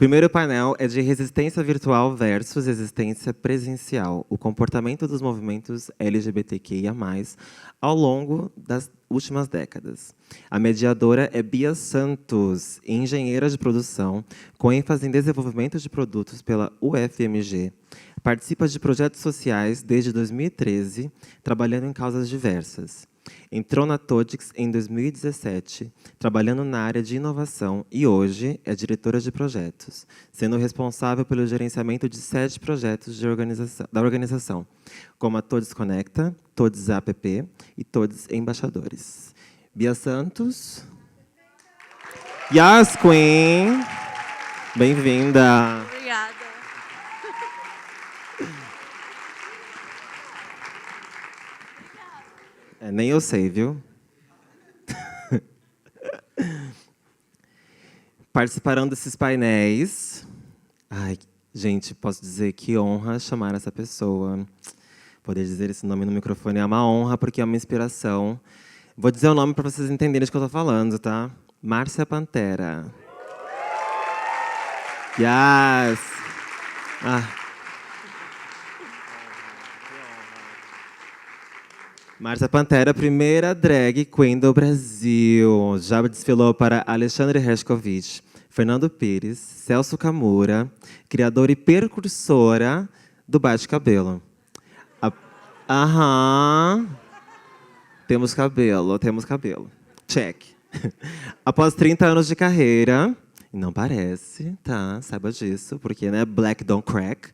primeiro painel é de resistência virtual versus resistência presencial. O comportamento dos movimentos LGBTQIA+, ao longo das últimas décadas. A mediadora é Bia Santos, engenheira de produção, com ênfase em desenvolvimento de produtos pela UFMG. Participa de projetos sociais desde 2013, trabalhando em causas diversas. Entrou na Todix em 2017, trabalhando na área de inovação e hoje é diretora de projetos, sendo responsável pelo gerenciamento de 7 projetos da organização, como a Todes Conecta, Todes App e Todes Embaixadores. Bia Santos. Yas Queen. Bem-vinda. Obrigada. Nem eu sei, viu? Participarão desses painéis. Ai, gente, posso dizer que honra chamar essa pessoa. Poder dizer esse nome no microfone é uma honra, porque é uma inspiração. Vou dizer o nome para vocês entenderem de que eu estou falando, tá? Márcia Pantera. Yes! Márcia Pantera, primeira drag queen do Brasil. Já desfilou para Alexandre Hershkovich, Fernando Pires, Celso Camura, criadora e percursora do Bate-Cabelo. Aham. Temos cabelo. Check. Após 30 anos de carreira, e não parece, tá? Saiba disso, porque, né, black don't crack.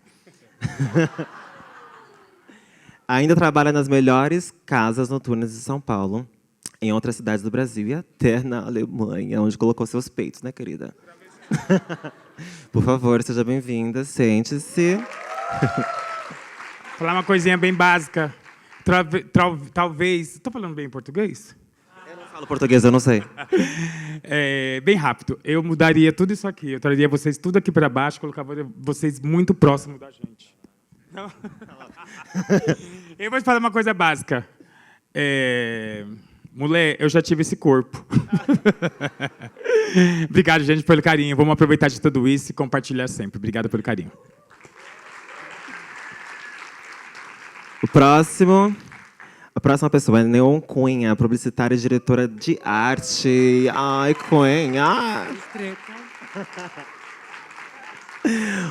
Ainda trabalha nas melhores casas noturnas de São Paulo, em outras cidades do Brasil e até na Alemanha, onde colocou seus peitos, né, querida? Por favor, seja bem-vinda, sente-se. Falar uma coisinha bem básica. Talvez... Estou falando bem em português? Eu não falo português, eu não sei. Bem rápido. Eu mudaria tudo isso aqui. Eu traria vocês tudo aqui para baixo, colocava vocês muito próximo da gente. Não. Eu vou te falar uma coisa básica. Mulher, eu já tive esse corpo. Obrigado, gente, pelo carinho. Vamos aproveitar de tudo isso e compartilhar sempre. Obrigado pelo carinho. A próxima pessoa é Neon Cunha, publicitária e diretora de arte. Ai, Cunha!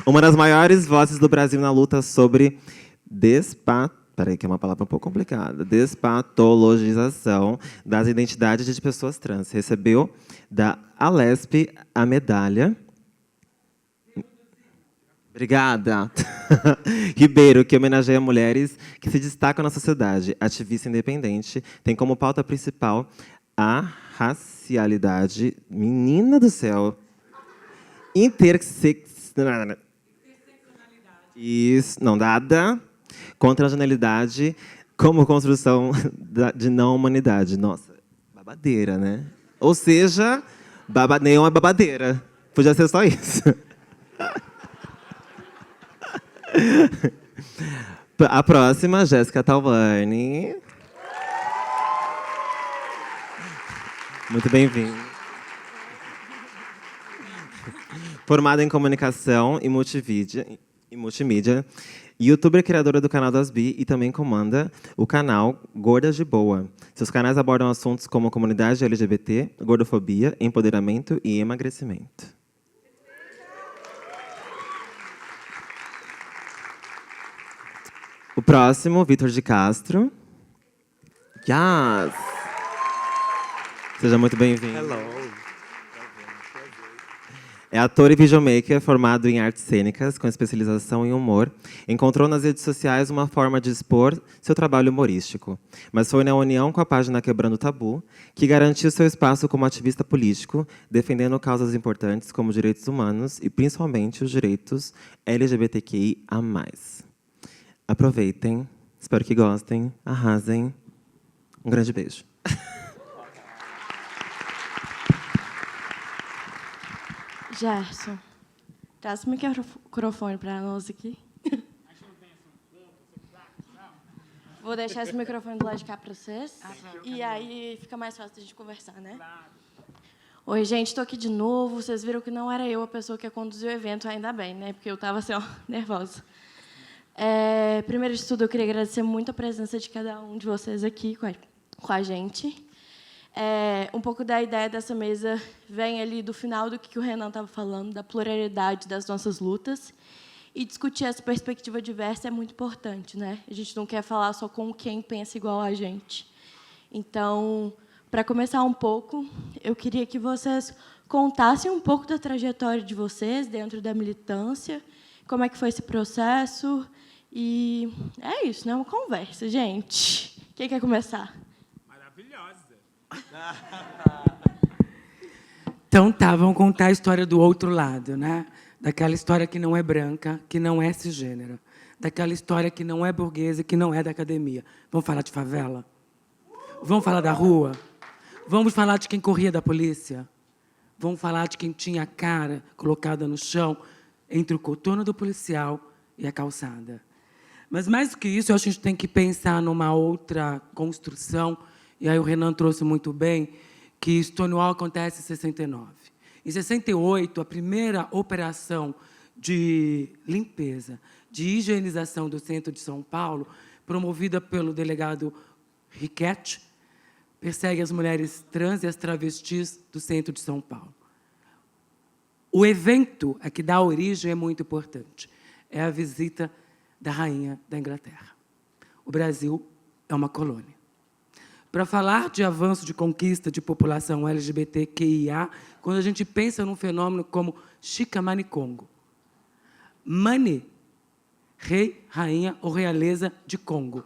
Uma das maiores vozes do Brasil na luta sobre peraí, que é uma palavra um pouco complicada. Despatologização das identidades de pessoas trans. Recebeu da Alesp a medalha. Obrigada. Ribeiro, que homenageia mulheres que se destacam na sociedade. Ativista independente, tem como pauta principal a racialidade. Menina do céu. Isso, não, nada. Contra a genialidade como construção de não-humanidade. Nossa, babadeira, né? Ou seja, Neon é babadeira. Podia ser só isso. A próxima, Jéssica Talvani. Muito bem-vinda. Formada em comunicação e multimídia, youtuber criadora do canal das Bi e também comanda o canal Gordas de Boa. Seus canais abordam assuntos como comunidade LGBT, gordofobia, empoderamento e emagrecimento. O próximo, Vitor de Castro. Yes! Seja muito bem-vindo. Hello. É ator e videomaker formado em artes cênicas, com especialização em humor. Encontrou nas redes sociais uma forma de expor seu trabalho humorístico. Mas foi na união com a página Quebrando Tabu que garantiu seu espaço como ativista político, defendendo causas importantes como direitos humanos e, principalmente, os direitos LGBTQIA+. Aproveitem, espero que gostem, arrasem. Um grande beijo. Gerson, traz o microfone para nós aqui. Vou deixar esse microfone do lado de cá para vocês. E aí fica mais fácil de a gente conversar, né? Oi, gente, estou aqui de novo. Vocês viram que não era eu a pessoa que ia conduzir o evento, ainda bem, né? Porque eu estava assim, ó, nervosa. Primeiro de tudo, eu queria agradecer muito a presença de cada um de vocês aqui com a gente. Um pouco da ideia dessa mesa vem ali do final do que o Renan estava falando, da pluralidade das nossas lutas. E discutir essa perspectiva diversa é muito importante, né? A gente não quer falar só com quem pensa igual a gente. Então, para começar um pouco, eu queria que vocês contassem um pouco da trajetória de vocês dentro da militância, como é que foi esse processo. E é isso, né? Uma conversa, gente. Quem quer começar? Maravilhosa. Então, tá, vamos contar a história do outro lado, né? Daquela história que não é branca, que não é cisgênera. Daquela história que não é burguesa, que não é da academia. Vamos falar de favela? Vamos falar da rua? Vamos falar de quem corria da polícia? Vamos falar de quem tinha a cara colocada no chão entre o coturno do policial e a calçada. Mas, mais do que isso, eu acho que a gente tem que pensar numa outra construção, e aí o Renan trouxe muito bem, que Stonewall acontece em 69. Em 68, a primeira operação de limpeza, de higienização do centro de São Paulo, promovida pelo delegado Riquetti, persegue as mulheres trans e as travestis do centro de São Paulo. O evento a que dá origem é muito importante. É a visita da rainha da Inglaterra. O Brasil é uma colônia. Para falar de avanço de conquista de população LGBTQIA, quando a gente pensa num fenômeno como Chicamani Congo. Mani, rei, rainha ou realeza de Congo.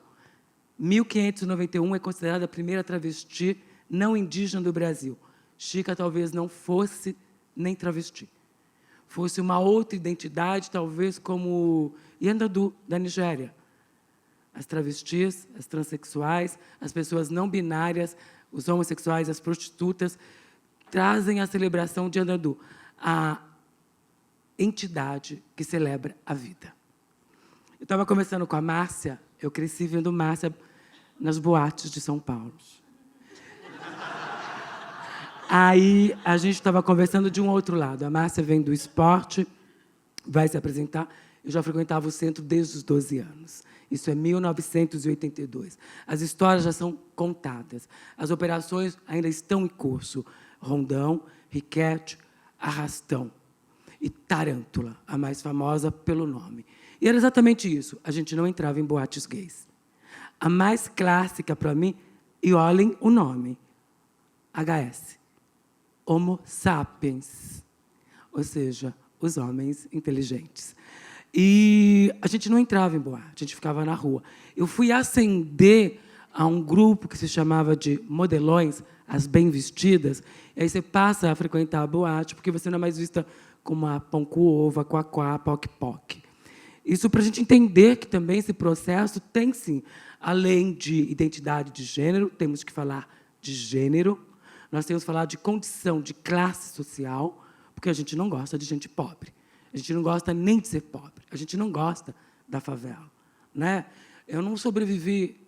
1591 é considerada a primeira travesti não indígena do Brasil. Chica talvez não fosse nem travesti. Fosse uma outra identidade, talvez como Yandadu, da Nigéria. As travestis, as transexuais, as pessoas não binárias, os homossexuais, as prostitutas, trazem a celebração de Yandadu, a entidade que celebra a vida. Eu estava conversando com a Márcia, eu cresci vendo Márcia nas boates de São Paulo. Aí a gente estava conversando de um outro lado. A Márcia vem do esporte, vai se apresentar. Eu já frequentava o centro desde os 12 anos. Isso é 1982. As histórias já são contadas. As operações ainda estão em curso. Rondão, Riquete, Arrastão e Tarântula, a mais famosa pelo nome. E era exatamente isso. A gente não entrava em boates gays. A mais clássica para mim, e olhem o nome, HS. Homo sapiens, ou seja, os homens inteligentes. E a gente não entrava em boate, a gente ficava na rua. Eu fui ascender a um grupo que se chamava de modelões, as bem-vestidas, e aí você passa a frequentar a boate, porque você não é mais vista como a pão com ovo, quaquá, poc-poc. Isso para a gente entender que também esse processo tem, sim, além de identidade de gênero, temos que falar de gênero, nós temos que falar de condição, de classe social, porque a gente não gosta de gente pobre. A gente não gosta nem de ser pobre. A gente não gosta da favela, né? Eu não sobrevivi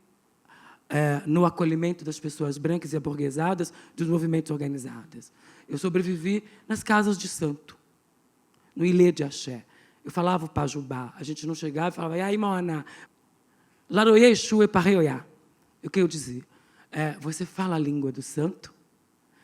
no acolhimento das pessoas brancas e aburguesadas dos movimentos organizados. Eu sobrevivi nas casas de santo, no ilê de axé. Eu falava o pajubá. A gente não chegava e falava, e aí, mona, laroie, exu e parreoiá. O que eu dizia? Você fala a língua do santo?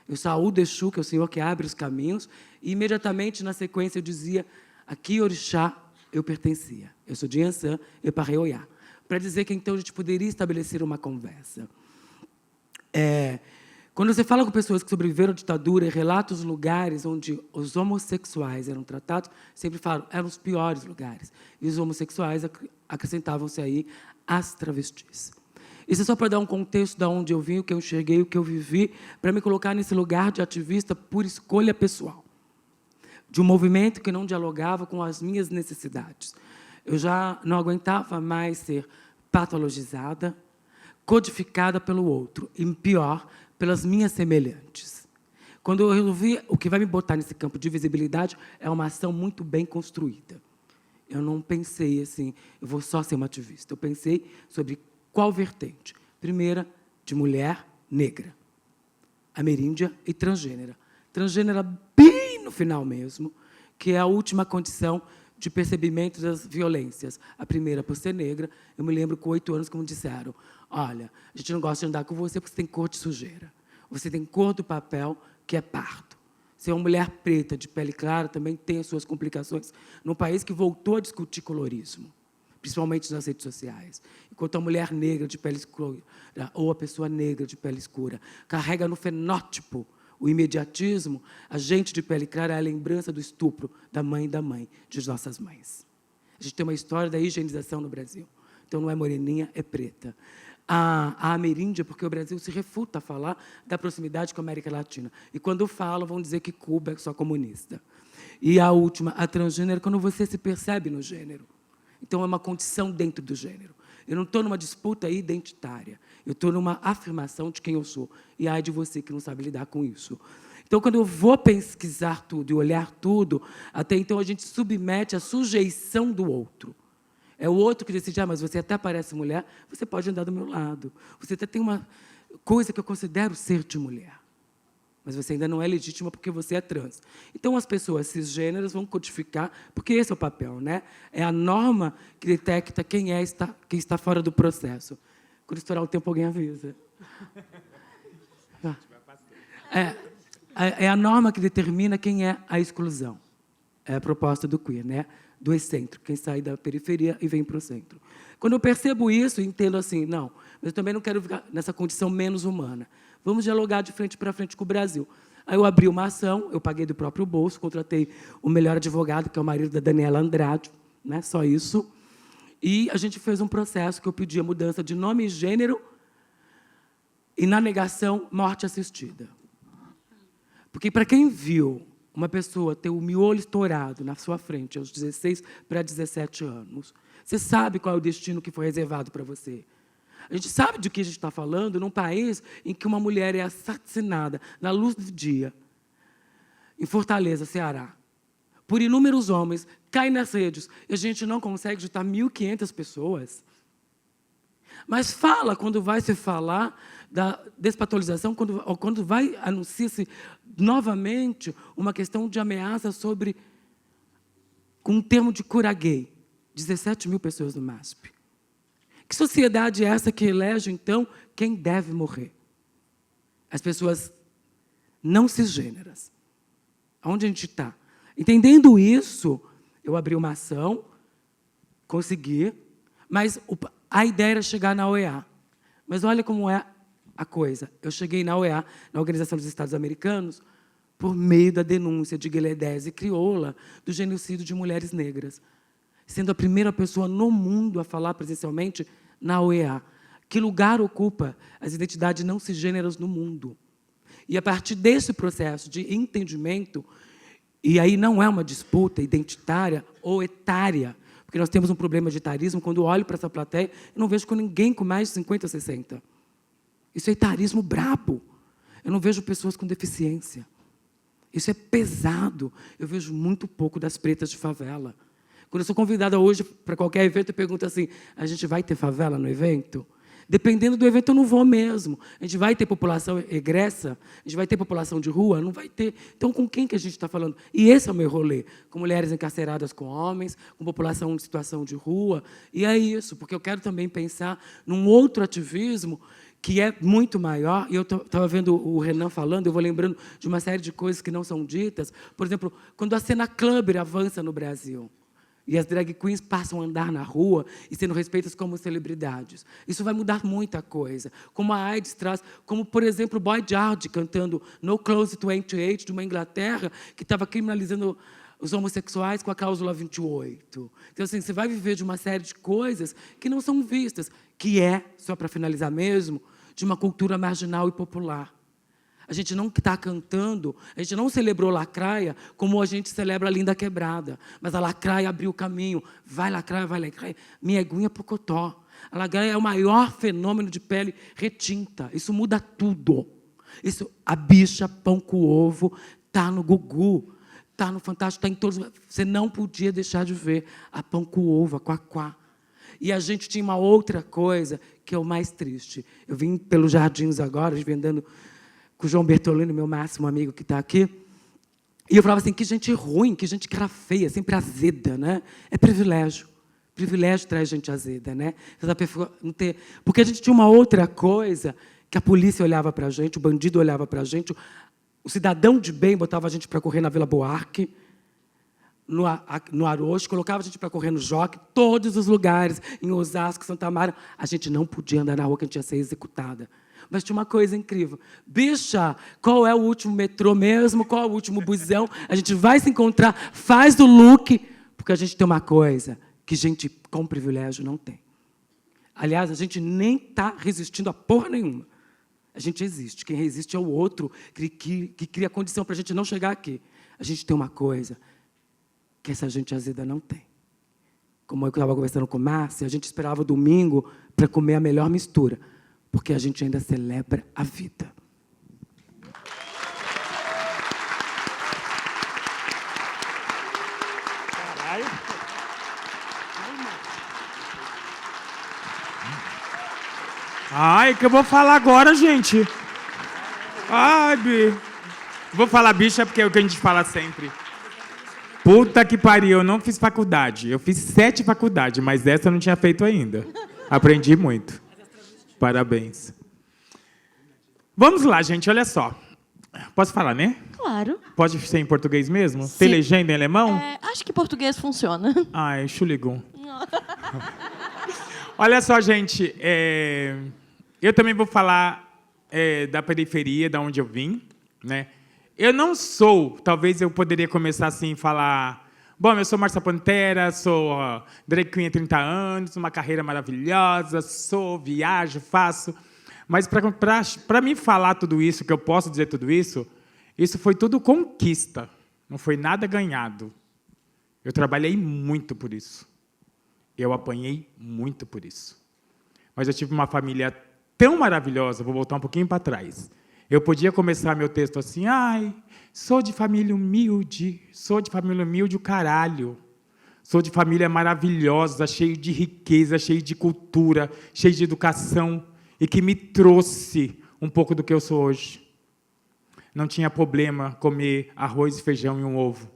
Eu saúdo Exu, que é o Senhor que abre os caminhos, e imediatamente, na sequência, eu dizia, aqui, orixá, eu pertencia. Eu sou de Iansã, eu parreoiá. Para dizer que, então, a gente poderia estabelecer uma conversa. Quando você fala com pessoas que sobreviveram à ditadura e relata os lugares onde os homossexuais eram tratados, sempre falam, eram os piores lugares. E os homossexuais acrescentavam-se aí as travestis. Isso é só para dar um contexto de onde eu vim, o que eu enxerguei, o que eu vivi, para me colocar nesse lugar de ativista por escolha pessoal, de um movimento que não dialogava com as minhas necessidades. Eu já não aguentava mais ser patologizada, codificada pelo outro, e pior, pelas minhas semelhantes. Quando eu resolvi, o que vai me botar nesse campo de visibilidade é uma ação muito bem construída. Eu não pensei assim, eu vou só ser uma ativista. Eu pensei sobre qual vertente? Primeira, de mulher negra, ameríndia e transgênera. Transgênera bem no final mesmo, que é a última condição de percebimento das violências. A primeira, por ser negra, eu me lembro com 8 anos, como disseram, olha, a gente não gosta de andar com você porque você tem cor de sujeira. Você tem cor do papel, que é pardo. Ser uma mulher preta, de pele clara, também tem as suas complicações, num país que voltou a discutir colorismo, principalmente nas redes sociais. Enquanto a mulher negra de pele escura, ou a pessoa negra de pele escura, carrega no fenótipo o imediatismo, a gente de pele clara é a lembrança do estupro da mãe, de nossas mães. A gente tem uma história da higienização no Brasil. Então, não é moreninha, é preta. A ameríndia, porque o Brasil se refuta a falar da proximidade com a América Latina. E, quando falam, vão dizer que Cuba é só comunista. E a última, a transgênero, quando você se percebe no gênero. Então, é uma condição dentro do gênero. Eu não estou numa disputa identitária. Eu estou numa afirmação de quem eu sou. E ai de você que não sabe lidar com isso. Então, quando eu vou pesquisar tudo e olhar tudo, até então a gente submete à sujeição do outro. É o outro que decide, mas você até parece mulher, você pode andar do meu lado. Você até tem uma coisa que eu considero ser de mulher. Mas você ainda não é legítima porque você é trans. Então, as pessoas cisgêneras vão codificar, porque esse é o papel, né? É a norma que detecta quem está fora do processo. Quando estourar o tempo, alguém avisa. É a norma que determina quem é a exclusão. É a proposta do queer, né? Do excêntrico, quem sai da periferia e vem para o centro. Quando eu percebo isso, entendo assim, não, mas eu também não quero ficar nessa condição menos humana. Vamos dialogar de frente para frente com o Brasil. Aí eu abri uma ação, eu paguei do próprio bolso, contratei o melhor advogado, que é o marido da Daniela Andrade, né? Só isso. E a gente fez um processo que eu pedi a mudança de nome e gênero e, na negação, morte assistida. Porque, para quem viu uma pessoa ter o miolo estourado na sua frente aos 16 para 17 anos, você sabe qual é o destino que foi reservado para você. A gente sabe de que a gente está falando num país em que uma mulher é assassinada na luz do dia, em Fortaleza, Ceará, por inúmeros homens, cai nas redes, e a gente não consegue juntar 1.500 pessoas. Mas fala, quando vai se falar da despatolização, quando vai anunciar-se novamente uma questão de ameaça sobre, com um termo de cura gay, 17 mil pessoas no MASP. Que sociedade é essa que elege, então, quem deve morrer? As pessoas não cisgêneras. Onde a gente está? Entendendo isso, eu abri uma ação, consegui, mas a ideia era chegar na OEA. Mas olha como é a coisa. Eu cheguei na OEA, na Organização dos Estados Americanos, por meio da denúncia de Gueledese Crioula do genocídio de mulheres negras, sendo a primeira pessoa no mundo a falar presencialmente na OEA. Que lugar ocupa as identidades não cisgêneras no mundo? E, a partir desse processo de entendimento, e aí não é uma disputa identitária ou etária, porque nós temos um problema de etarismo, quando eu olho para essa plateia, eu não vejo com ninguém com mais de 50 ou 60. Isso é etarismo brabo. Eu não vejo pessoas com deficiência. Isso é pesado. Eu vejo muito pouco das pretas de favela. Quando eu sou convidada hoje para qualquer evento, eu pergunto assim, a gente vai ter favela no evento? Dependendo do evento, eu não vou mesmo. A gente vai ter população egressa? A gente vai ter população de rua? Não vai ter. Então, com quem que a gente está falando? E esse é o meu rolê. Com mulheres encarceradas com homens, com população em situação de rua. E é isso, porque eu quero também pensar num outro ativismo que é muito maior. E eu estava vendo o Renan falando, eu vou lembrando de uma série de coisas que não são ditas. Por exemplo, quando a cena clubber avança no Brasil, e as drag queens passam a andar na rua e sendo respeitas como celebridades. Isso vai mudar muita coisa. Como a AIDS traz, como, por exemplo, Boy George cantando No Close to 28, de uma Inglaterra que estava criminalizando os homossexuais com a cláusula 28. Então, assim, você vai viver de uma série de coisas que não são vistas, que é, só para finalizar mesmo, de uma cultura marginal e popular. A gente não está cantando, a gente não celebrou Lacraia como a gente celebra a Linda Quebrada. Mas a Lacraia abriu o caminho. Vai Lacraia, vai Lacraia. Minha eguinha Pocotó. A Lacraia é o maior fenômeno de pele retinta. Isso muda tudo. Isso, a bicha, pão com ovo, está no Gugu, está no Fantástico, está em todos. Você não podia deixar de ver a pão com ovo, a Quaquá. E a gente tinha uma outra coisa que é o mais triste. Eu vim pelos Jardins agora, andando com o João Bertolini, meu máximo amigo que está aqui, E eu falava assim, que gente ruim, que gente cara feia, sempre azeda, né? É privilégio. Privilégio traz gente azeda, né? Porque a gente tinha uma outra coisa, que a polícia olhava para a gente, o bandido olhava para a gente, o cidadão de bem botava a gente para correr na Vila Buarque, no Arocho, colocava a gente para correr no Jockey, todos os lugares, em Osasco, Santa Amaro. A gente não podia andar na rua, que a gente ia ser executada. Mas tinha uma coisa incrível. Bicha, qual é o último metrô mesmo? Qual é o último busão? A gente vai se encontrar, faz o look, porque a gente tem uma coisa que gente com privilégio não tem. Aliás, a gente nem está resistindo a porra nenhuma. A gente existe. Quem resiste é o outro, que cria condição para a gente não chegar aqui. A gente tem uma coisa que essa gente azeda não tem. Como eu estava conversando com a Márcia, a gente esperava o domingo para comer a melhor mistura, porque a gente ainda celebra a vida. Caralho. Ai, que eu vou falar agora, gente. Ai, Bi. Vou falar bicha porque é o que a gente fala sempre. Puta que pariu, eu não fiz faculdade. Eu fiz 7 faculdades, mas essa eu não tinha feito ainda. Aprendi muito. Parabéns. Vamos lá, gente, olha só. Posso falar, né? Claro. Pode ser em português mesmo? Sim. Tem legenda em alemão? Acho que português funciona. Ai, Entschuldigung. Olha só, gente. Eu também vou falar da periferia, da onde eu vim, né? Eu não sou, talvez eu poderia começar assim, falar... Bom, eu sou Márcia Pantera, sou drag queen há 30 anos, uma carreira maravilhosa, viajo, faço... Mas para mim falar tudo isso, que eu posso dizer tudo isso foi tudo conquista, não foi nada ganhado. Eu trabalhei muito por isso. Eu apanhei muito por isso. Mas eu tive uma família tão maravilhosa, vou voltar um pouquinho para trás. Eu podia começar meu texto assim, ai, sou de família humilde, o caralho. Sou de família maravilhosa, cheio de riqueza, cheio de cultura, cheio de educação, e que me trouxe um pouco do que eu sou hoje. Não tinha problema comer arroz e feijão e um ovo,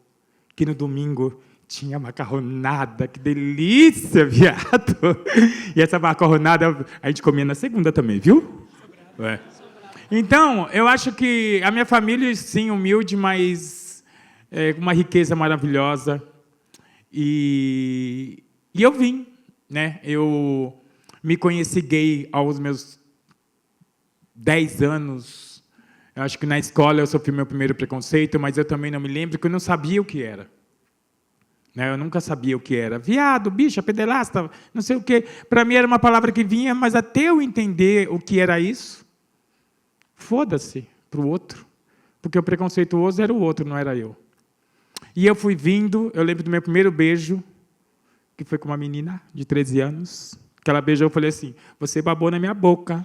que no domingo tinha macarronada, que delícia, viado! E essa macarronada a gente comia na segunda também, viu? É. Então, eu acho que a minha família, sim, humilde, mas com uma riqueza maravilhosa. E eu vim, né? Eu me conheci gay aos meus 10 anos. Eu acho que na escola eu sofri meu primeiro preconceito, mas eu também não me lembro, porque eu não sabia o que era. Né? Eu nunca sabia o que era. Viado, bicha, pederasta, não sei o quê. Para mim era uma palavra que vinha, mas até eu entender o que era isso, foda-se para o outro. Porque o preconceituoso era o outro, não era eu. E eu fui vindo, eu lembro do meu primeiro beijo, que foi com uma menina de 13 anos. Que ela beijou, eu falei assim, você babou na minha boca.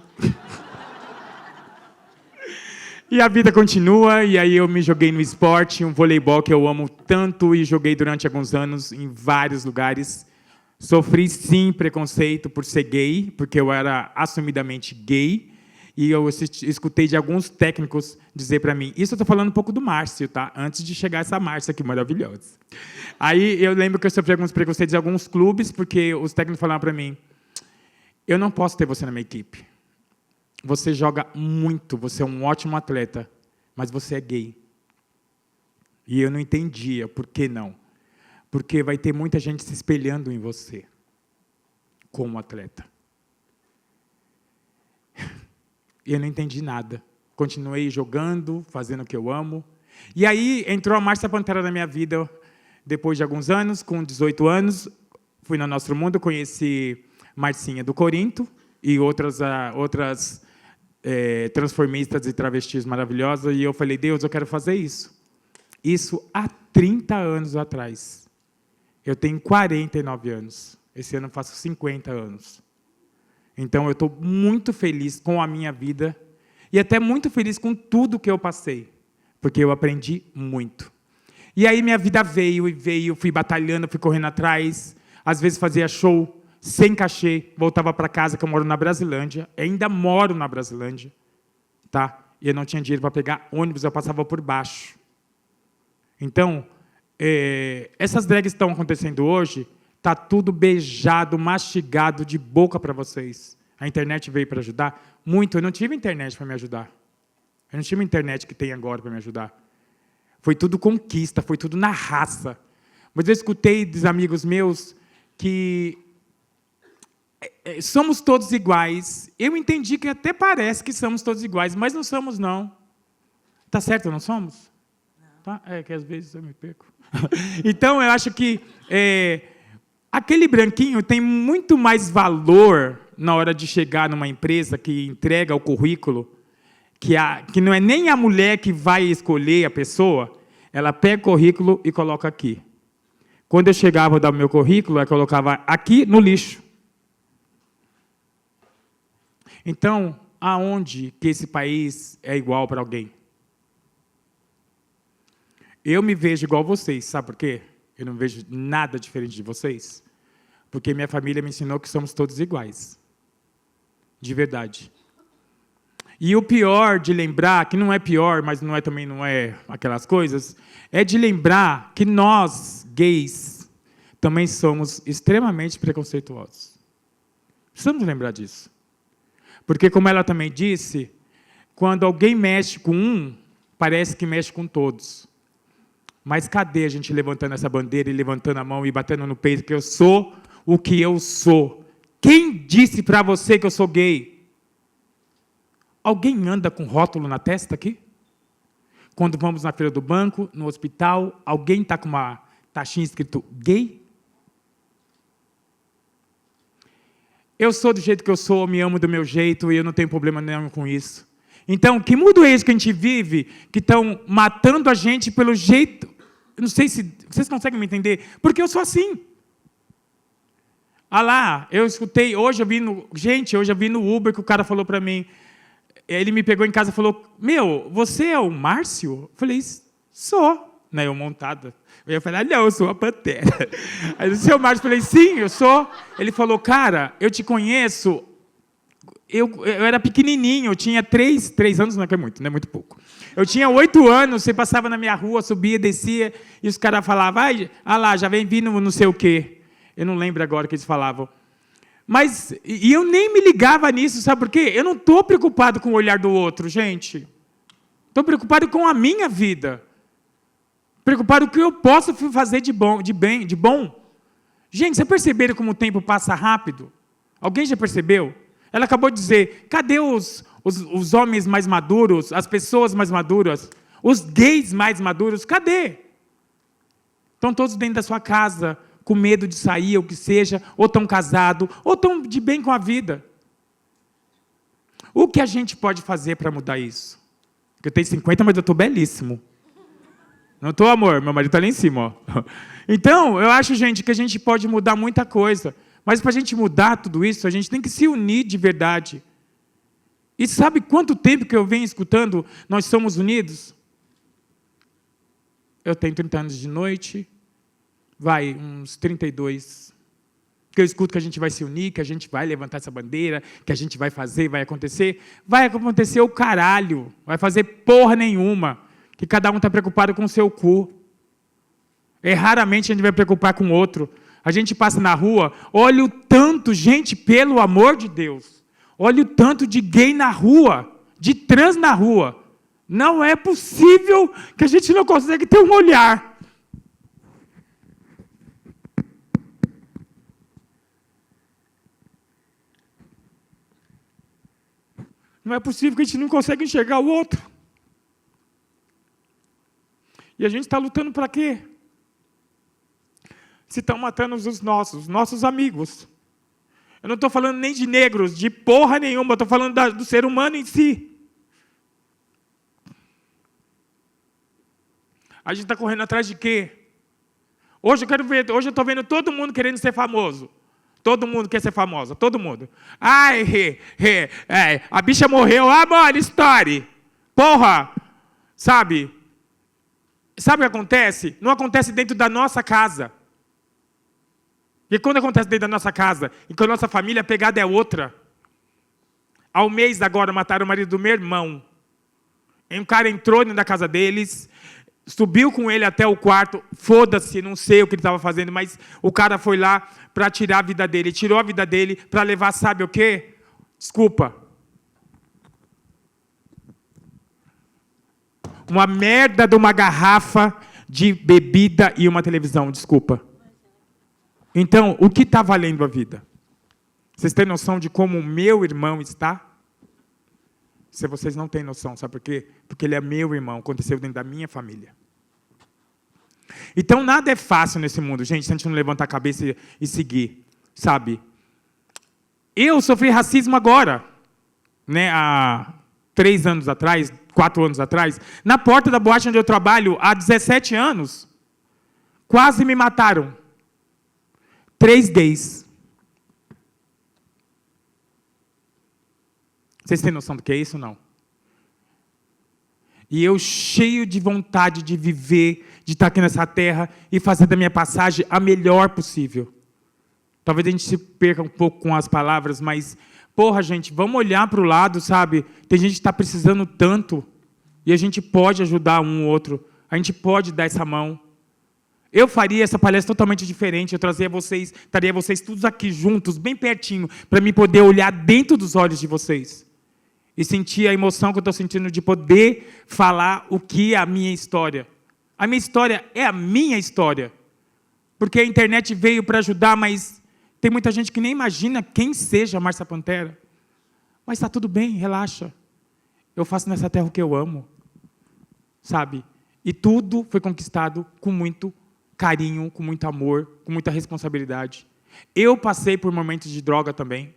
E a vida continua, e aí eu me joguei no esporte, um voleibol que eu amo tanto, e joguei durante alguns anos em vários lugares. Sofri, sim, preconceito por ser gay, porque eu era assumidamente gay, e eu escutei de alguns técnicos dizer para mim, isso eu estou falando um pouco do Márcio, tá? Antes de chegar essa Márcia aqui, maravilhosa. Aí eu lembro que eu sofri alguns preconceitos em alguns clubes, porque os técnicos falaram para mim, eu não posso ter você na minha equipe. Você joga muito, você é um ótimo atleta, mas você é gay. E eu não entendia, por que não? Porque vai ter muita gente se espelhando em você, como atleta. E eu não entendi nada. Continuei jogando, fazendo o que eu amo. E aí entrou a Márcia Pantera na minha vida, depois de alguns anos, com 18 anos, fui no Nosso Mundo, conheci Marcinha do Corinto e outras transformistas e travestis maravilhosas, e eu falei, Deus, eu quero fazer isso. Isso há 30 anos atrás. Eu tenho 49 anos. Esse ano eu faço 50 anos. Então, eu estou muito feliz com a minha vida e até muito feliz com tudo que eu passei, porque eu aprendi muito. E aí minha vida veio e veio, fui batalhando, fui correndo atrás, às vezes fazia show sem cachê, voltava para casa, que eu moro na Brasilândia, ainda moro na Brasilândia, tá? E eu não tinha dinheiro para pegar ônibus, eu passava por baixo. Então, essas drags que estão acontecendo hoje, está tudo beijado, mastigado de boca para vocês. A internet veio para ajudar? Muito. Eu não tive internet para me ajudar. Eu não tive a internet que tem agora para me ajudar. Foi tudo conquista, foi tudo na raça. Mas eu escutei dos amigos meus que somos todos iguais. Eu entendi que até parece que somos todos iguais, mas não somos, não. Tá certo, não somos? Não. Tá? É que às vezes eu me perco. Então, eu acho que aquele branquinho tem muito mais valor na hora de chegar numa empresa que entrega o currículo, que não é nem a mulher que vai escolher a pessoa, ela pega o currículo e coloca aqui. Quando eu chegava a dar o meu currículo, eu colocava aqui no lixo. Então, aonde que esse país é igual para alguém? Eu me vejo igual a vocês, sabe por quê? Eu não vejo nada diferente de vocês. Porque minha família me ensinou que somos todos iguais. De verdade. E o pior de lembrar, que não é pior, mas também não é aquelas coisas, é de lembrar que nós, gays, também somos extremamente preconceituosos. Precisamos lembrar disso. Porque, como ela também disse, quando alguém mexe com um, parece que mexe com todos. Mas cadê a gente levantando essa bandeira e levantando a mão e batendo no peito que eu sou o que eu sou? Quem disse para você que eu sou gay? Alguém anda com rótulo na testa aqui? Quando vamos na fila do banco, no hospital, alguém está com uma taxinha escrito gay? Eu sou do jeito que eu sou, me amo do meu jeito e eu não tenho problema nenhum com isso. Então, que mundo é esse que a gente vive, que estão matando a gente pelo jeito... Eu não sei se vocês conseguem me entender, porque eu sou assim. Ah lá, eu escutei, hoje eu vi no Uber que o cara falou para mim, ele me pegou em casa e falou, você é o Márcio? Eu falei, sou. Né, eu montada. Eu falei, não, eu sou a Pantera. Aí o seu Márcio, eu falei, sim, eu sou. Ele falou, cara, eu te conheço, eu era pequenininho, eu tinha 3 anos, não é que é muito, não é muito pouco. Eu tinha 8 anos, você passava na minha rua, subia, descia, e os caras falavam, lá, já vem vindo não sei o quê. Eu não lembro agora o que eles falavam. Mas, e eu nem me ligava nisso, sabe por quê? Eu não estou preocupado com o olhar do outro, gente. Estou preocupado com a minha vida. Preocupado com o que eu posso fazer de bom. Gente, vocês perceberam como o tempo passa rápido? Alguém já percebeu? Ela acabou de dizer, cadê os homens mais maduros, as pessoas mais maduras, os gays mais maduros? Cadê? Estão todos dentro da sua casa, com medo de sair, ou o que seja, ou estão casados, ou estão de bem com a vida. O que a gente pode fazer para mudar isso? Porque eu tenho 50, mas eu estou belíssimo. Não estou, amor? Meu marido está lá em cima. Ó. Então, eu acho, gente, que a gente pode mudar muita coisa. Mas, para a gente mudar tudo isso, a gente tem que se unir de verdade. E sabe quanto tempo que eu venho escutando nós somos unidos? Eu tenho 30 anos de noite, uns 32. Que eu escuto que a gente vai se unir, que a gente vai levantar essa bandeira, que a gente vai fazer, vai acontecer. Vai acontecer o caralho. Vai fazer porra nenhuma. Que cada um está preocupado com o seu cu. Raramente a gente vai preocupar com o outro. A gente passa na rua, olha o tanto, gente, pelo amor de Deus. Olha o tanto de gay na rua, de trans na rua. Não é possível que a gente não consegue ter um olhar. Não é possível que a gente não consegue enxergar o outro. E a gente está lutando para quê? Se estão matando os nossos amigos. Eu não estou falando nem de negros, de porra nenhuma, estou falando do ser humano em si. A gente está correndo atrás de quê? Hoje eu estou vendo todo mundo querendo ser famoso. Todo mundo quer ser famosa, todo mundo. A bicha morreu, mano, story. Porra, sabe? Sabe o que acontece? Não acontece dentro da nossa casa. E quando acontece dentro da nossa casa, e com a nossa família, a pegada é outra. Há um mês agora, mataram o marido do meu irmão. E um cara entrou dentro da casa deles, subiu com ele até o quarto, foda-se, não sei o que ele estava fazendo, mas o cara foi lá para tirar a vida dele, tirou a vida dele para levar, sabe o quê? Desculpa. Uma merda de uma garrafa de bebida e uma televisão, desculpa. Então, o que está valendo a vida? Vocês têm noção de como o meu irmão está? Se vocês não têm noção, sabe por quê? Porque ele é meu irmão, aconteceu dentro da minha família. Então, nada é fácil nesse mundo, gente, se a gente não levantar a cabeça e seguir, sabe? Eu sofri racismo agora, né, há 3 anos atrás, 4 anos atrás, na porta da boate onde eu trabalho, há 17 anos. Quase me mataram. 3 gays. Vocês têm noção do que é isso ou não? E eu cheio de vontade de viver, de estar aqui nessa terra e fazer da minha passagem a melhor possível. Talvez a gente se perca um pouco com as palavras, mas, porra, gente, vamos olhar para o lado, sabe? Tem gente que está precisando tanto e a gente pode ajudar um ou outro. A gente pode dar essa mão. Eu faria essa palestra totalmente diferente. Eu estaria vocês todos aqui juntos, bem pertinho, para me poder olhar dentro dos olhos de vocês. E sentir a emoção que eu estou sentindo de poder falar o que é a minha história. A minha história é a minha história. Porque a internet veio para ajudar, mas tem muita gente que nem imagina quem seja a Márcia Pantera. Mas está tudo bem, relaxa. Eu faço nessa terra o que eu amo. Sabe? E tudo foi conquistado com muito carinho, com muito amor, com muita responsabilidade. Eu passei por momentos de droga também.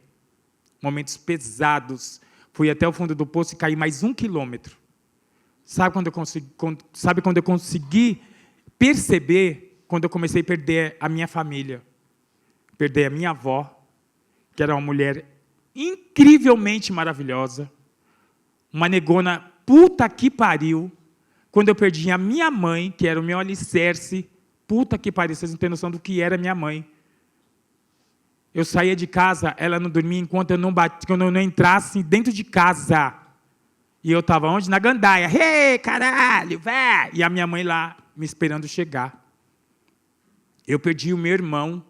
Momentos pesados. Fui até o fundo do poço e caí mais 1 quilômetro. Sabe quando eu consegui perceber? Quando eu comecei a perder a minha família. Perder a minha avó, que era uma mulher incrivelmente maravilhosa. Uma negona puta que pariu. Quando eu perdi a minha mãe, que era o meu alicerce. Puta que pariu, vocês não têm noção do que era minha mãe. Eu saía de casa, ela não dormia enquanto eu não entrasse dentro de casa. E eu estava onde? Na gandaia. Hey, caralho, vai! E a minha mãe lá, me esperando chegar. Eu perdi o meu irmão.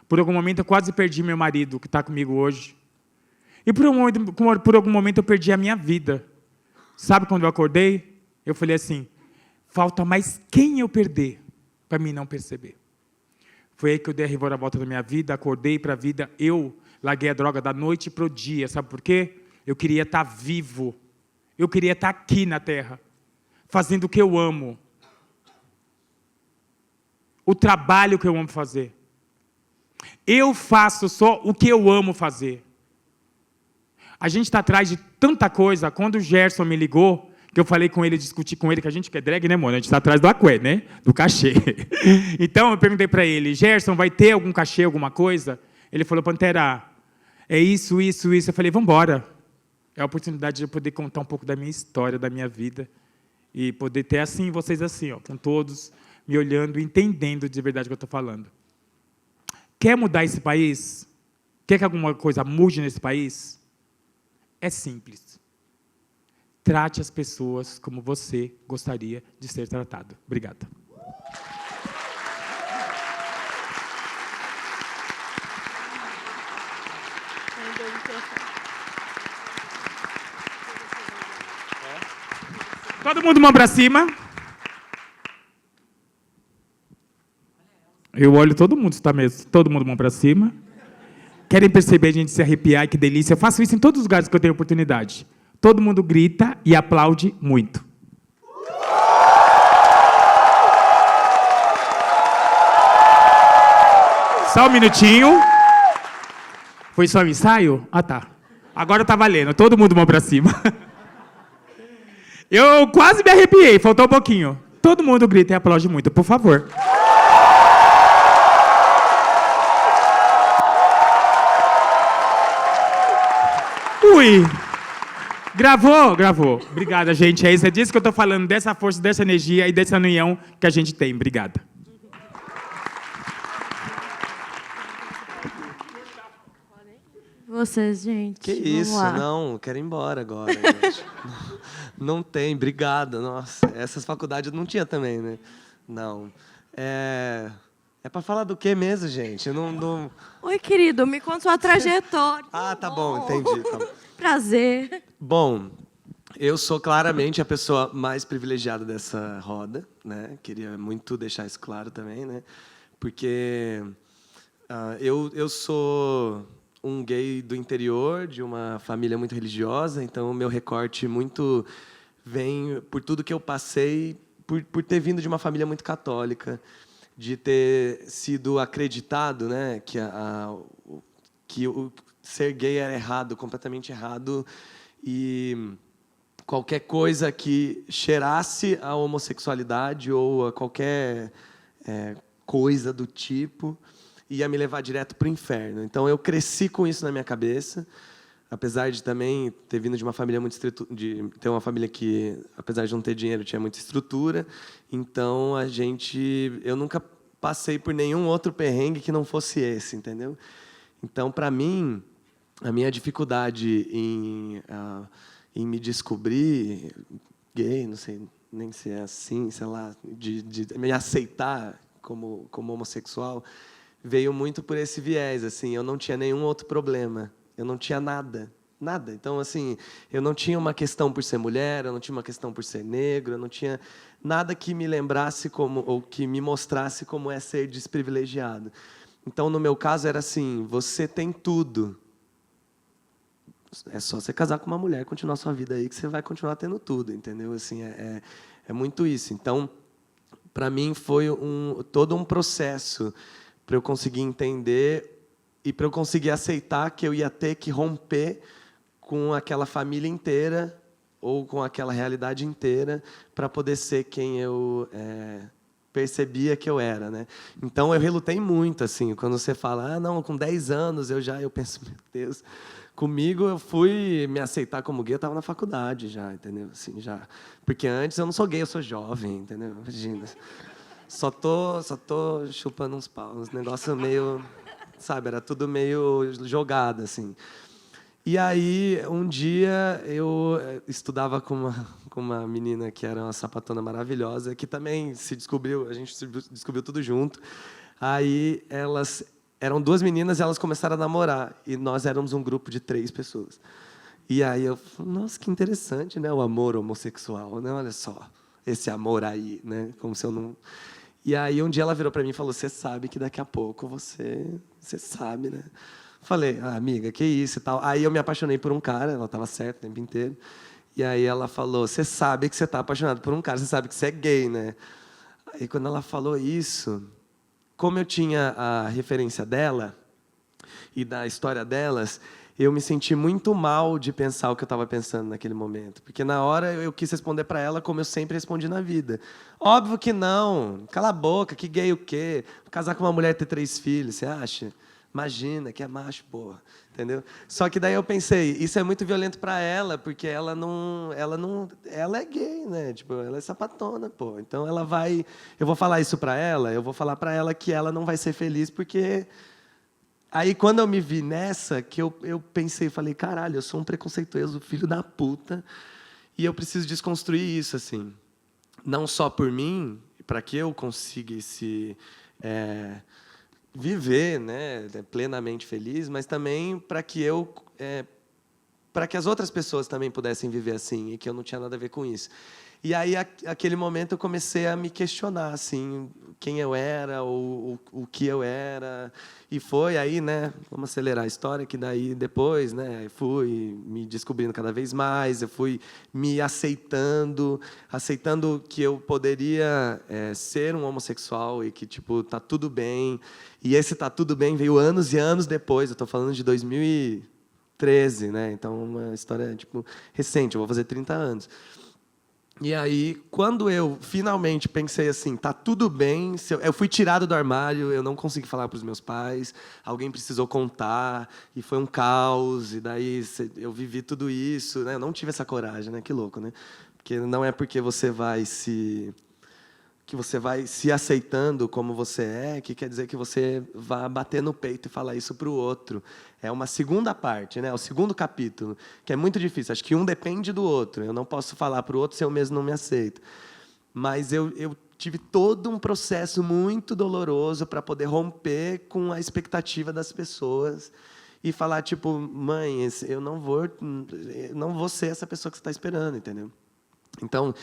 Por algum momento, eu quase perdi meu marido, que está comigo hoje. E por algum momento, eu perdi a minha vida. Sabe quando eu acordei? Eu falei assim, falta mais quem eu perder para mim não perceber. Foi aí que eu dei a reviravolta da minha vida, acordei para a vida, eu larguei a droga da noite para o dia. Sabe por quê? Eu queria estar vivo. Eu queria estar aqui na terra, fazendo o que eu amo. O trabalho que eu amo fazer. Eu faço só o que eu amo fazer. A gente está atrás de tanta coisa. Quando o Gerson me ligou, que eu falei com ele, discuti com ele, que a gente quer drag, né, mano? A gente está atrás do aqué, né? Do cachê. Então, eu perguntei para ele, Gerson, vai ter algum cachê, alguma coisa? Ele falou, Pantera, é isso, isso, isso. Eu falei, vamos embora. É a oportunidade de eu poder contar um pouco da minha história, da minha vida. E poder ter assim, vocês assim, ó, com todos me olhando, entendendo de verdade o que eu estou falando. Quer mudar esse país? Quer que alguma coisa mude nesse país? É simples. Trate as pessoas como você gostaria de ser tratado. Obrigado. Todo mundo mão para cima. Eu olho todo mundo, está mesmo? Todo mundo mão para cima. Querem perceber a gente se arrepiar? Que delícia. Eu faço isso em todos os lugares que eu tenho oportunidade. Todo mundo grita e aplaude muito. Só um minutinho. Foi só um ensaio? Ah, tá. Agora tá valendo. Todo mundo mão pra cima. Eu quase me arrepiei. Faltou um pouquinho. Todo mundo grita e aplaude muito, por favor. Ui. Gravou? Gravou. Obrigada, gente. É isso, é disso que eu estou falando, dessa força, dessa energia e dessa união que a gente tem. Obrigada. vocês, gente. Que Vamos isso, lá. não, quero ir embora agora, gente. Não tem, obrigado. Nossa, essas faculdades eu não tinha também, né? Não. É para falar do que mesmo, gente? Eu não... Oi, querido, me conta sua trajetória. Ah, tá bom, entendi. Tá bom. Prazer. Bom, eu sou claramente a pessoa mais privilegiada dessa roda, né? Queria muito deixar isso claro também, né? Porque eu sou um gay do interior, de uma família muito religiosa, então o meu recorte muito vem por tudo que eu passei, por ter vindo de uma família muito católica, de ter sido acreditado, né, que o ser gay era errado, completamente errado, e qualquer coisa que cheirasse a homossexualidade ou a qualquer coisa do tipo ia me levar direto para o inferno. Então eu cresci com isso na minha cabeça, apesar de também ter vindo de uma família de ter uma família que, apesar de não ter dinheiro, tinha muita estrutura. Então eu nunca passei por nenhum outro perrengue que não fosse esse, entendeu? Então, para mim, a minha dificuldade em me descobrir gay, não sei nem se é assim, sei lá, de me aceitar como homossexual, veio muito por esse viés, assim. Eu não tinha nenhum outro problema, eu não tinha nada. Então, assim, eu não tinha uma questão por ser mulher, eu não tinha uma questão por ser negro, eu não tinha nada que me lembrasse ou que me mostrasse como é ser desprivilegiado. Então, no meu caso, era assim: você tem tudo. É só você casar com uma mulher, continuar sua vida aí, que você vai continuar tendo tudo, entendeu? Assim, é muito isso. Então, para mim, foi todo um processo para eu conseguir entender e para eu conseguir aceitar que eu ia ter que romper com aquela família inteira ou com aquela realidade inteira para poder ser quem eu percebia que eu era, né? Então eu relutei muito, assim, quando você fala, não, com 10 anos eu penso, meu Deus, comigo eu fui me aceitar como gay, eu estava na faculdade já, entendeu? Assim, já, porque antes eu não sou gay, eu sou jovem, entendeu? Imagina. Só tô chupando uns paus, negócio meio, sabe, era tudo meio jogado, assim. E aí, um dia, eu estudava com uma menina que era uma sapatona maravilhosa, que também a gente se descobriu tudo junto. Aí, eram 2 meninas e elas começaram a namorar. E nós éramos um grupo de 3 pessoas. E aí, eu falei, nossa, que interessante, né? O amor homossexual, né? Olha só, esse amor aí, né? Como se eu não... E aí, um dia ela virou para mim e falou, você sabe que daqui a pouco você sabe, né? Falei, amiga, que isso e tal. Aí eu me apaixonei por um cara, ela estava certa o tempo inteiro. E aí ela falou, você sabe que você está apaixonado por um cara, você sabe que você é gay, né? Aí quando ela falou isso, como eu tinha a referência dela e da história delas, eu me senti muito mal de pensar o que eu estava pensando naquele momento. Porque na hora eu quis responder para ela como eu sempre respondi na vida. Óbvio que não, cala a boca, que gay o quê? Casar com uma mulher e ter 3 filhos, você acha? Imagina, que é macho, porra, entendeu? Só que daí eu pensei, isso é muito violento para ela, porque ela é gay, né? Tipo, ela é sapatona, pô. Então eu vou falar isso para ela, eu vou falar para ela que ela não vai ser feliz porque aí quando eu me vi nessa, que eu pensei, falei, caralho, eu sou um preconceituoso, filho da puta, e eu preciso desconstruir isso, assim. Não só por mim, para que eu conseguisse viver, né, plenamente feliz, mas também para que as outras pessoas também pudessem viver assim, e que eu não tinha nada a ver com isso. E aí, aquele momento, eu comecei a me questionar, assim, quem eu era, o que eu era. E foi aí, né, vamos acelerar a história, que daí depois, né, fui me descobrindo cada vez mais, eu fui me aceitando que eu poderia ser um homossexual e que, tipo, tá tudo bem. E esse tá tudo bem veio anos e anos depois, eu estou falando de 2013, né, então uma história, tipo, recente, eu vou fazer 30 anos. E aí, quando eu finalmente pensei assim, tá tudo bem, eu fui tirado do armário, eu não consegui falar para os meus pais, alguém precisou contar, e foi um caos, e daí eu vivi tudo isso, né? Eu não tive essa coragem, né? Que louco, né? Porque não é porque você vai que você vai se aceitando como você é, que quer dizer que você vai bater no peito e falar isso para o outro. É uma segunda parte, né? O segundo capítulo, que é muito difícil. Acho que um depende do outro. Eu não posso falar para o outro se eu mesmo não me aceito. Mas eu tive todo um processo muito doloroso para poder romper com a expectativa das pessoas e falar, tipo, mãe, eu não vou ser essa pessoa que você está esperando, entendeu? Então,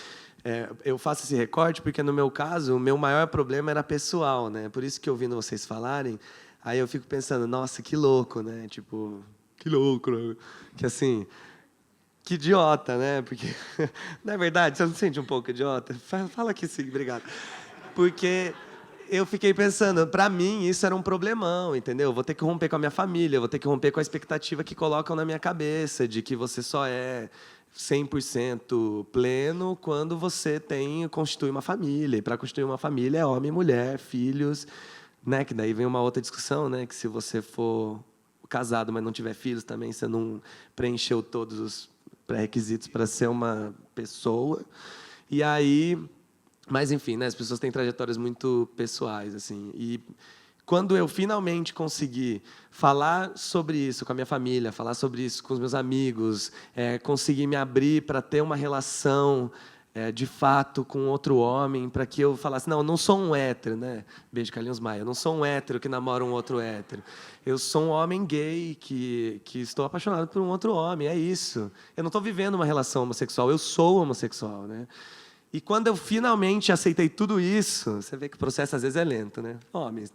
eu faço esse recorte porque, no meu caso, o meu maior problema era pessoal, né? Por isso que, ouvindo vocês falarem, aí eu fico pensando, nossa, que louco, né? Tipo, que louco, né? Que assim, que idiota, né? Porque, não é verdade? Você não se sente um pouco idiota? Fala que sim, obrigado. Porque eu fiquei pensando, para mim, isso era um problemão, entendeu? Vou ter que romper com a minha família, vou ter que romper com a expectativa que colocam na minha cabeça, de que você só é 100% pleno quando você constitui uma família. E para constituir uma família é homem, mulher, filhos, né? Que daí vem uma outra discussão, né? Que se você for casado, mas não tiver filhos também, você não preencheu todos os pré-requisitos para ser uma pessoa. E aí, mas enfim, né? As pessoas têm trajetórias muito pessoais, assim. E quando eu finalmente consegui falar sobre isso com a minha família, falar sobre isso com os meus amigos, conseguir me abrir para ter uma relação de fato com outro homem, para que eu falasse, não, eu não sou um hétero, né? Beijo, Carlinhos Maia. Eu não sou um hétero que namora um outro hétero. Eu sou um homem gay que estou apaixonado por um outro homem, é isso. Eu não estou vivendo uma relação homossexual, eu sou homossexual, né? E quando eu finalmente aceitei tudo isso, você vê que o processo às vezes é lento, né? Homens.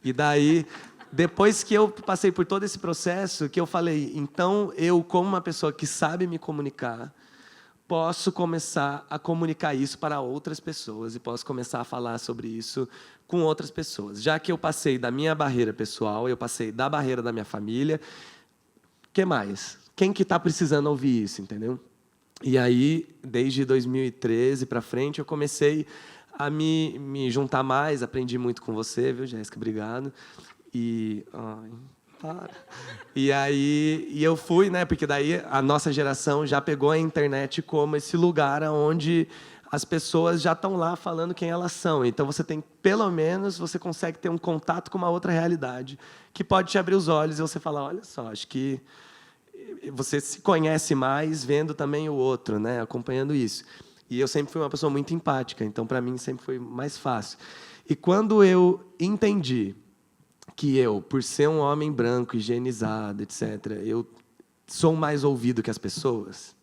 E daí, depois que eu passei por todo esse processo, que eu falei, então eu, como uma pessoa que sabe me comunicar, posso começar a comunicar isso para outras pessoas e posso começar a falar sobre isso com outras pessoas. Já que eu passei da minha barreira pessoal, eu passei da barreira da minha família, o que mais? Quem que está precisando ouvir isso, entendeu? E aí, desde 2013 para frente, eu comecei a me juntar mais, aprendi muito com você, viu, Jéssica? Obrigado. E... Ai, para. E aí eu fui, né? Porque daí a nossa geração já pegou a internet como esse lugar onde as pessoas já estão lá falando quem elas são. Então, você tem, pelo menos, você consegue ter um contato com uma outra realidade que pode te abrir os olhos e você falar, olha só, acho que você se conhece mais vendo também o outro, né? Acompanhando isso. E eu sempre fui uma pessoa muito empática, então, para mim, sempre foi mais fácil. E quando eu entendi que eu, por ser um homem branco, higienizado, etc., eu sou mais ouvido que as pessoas,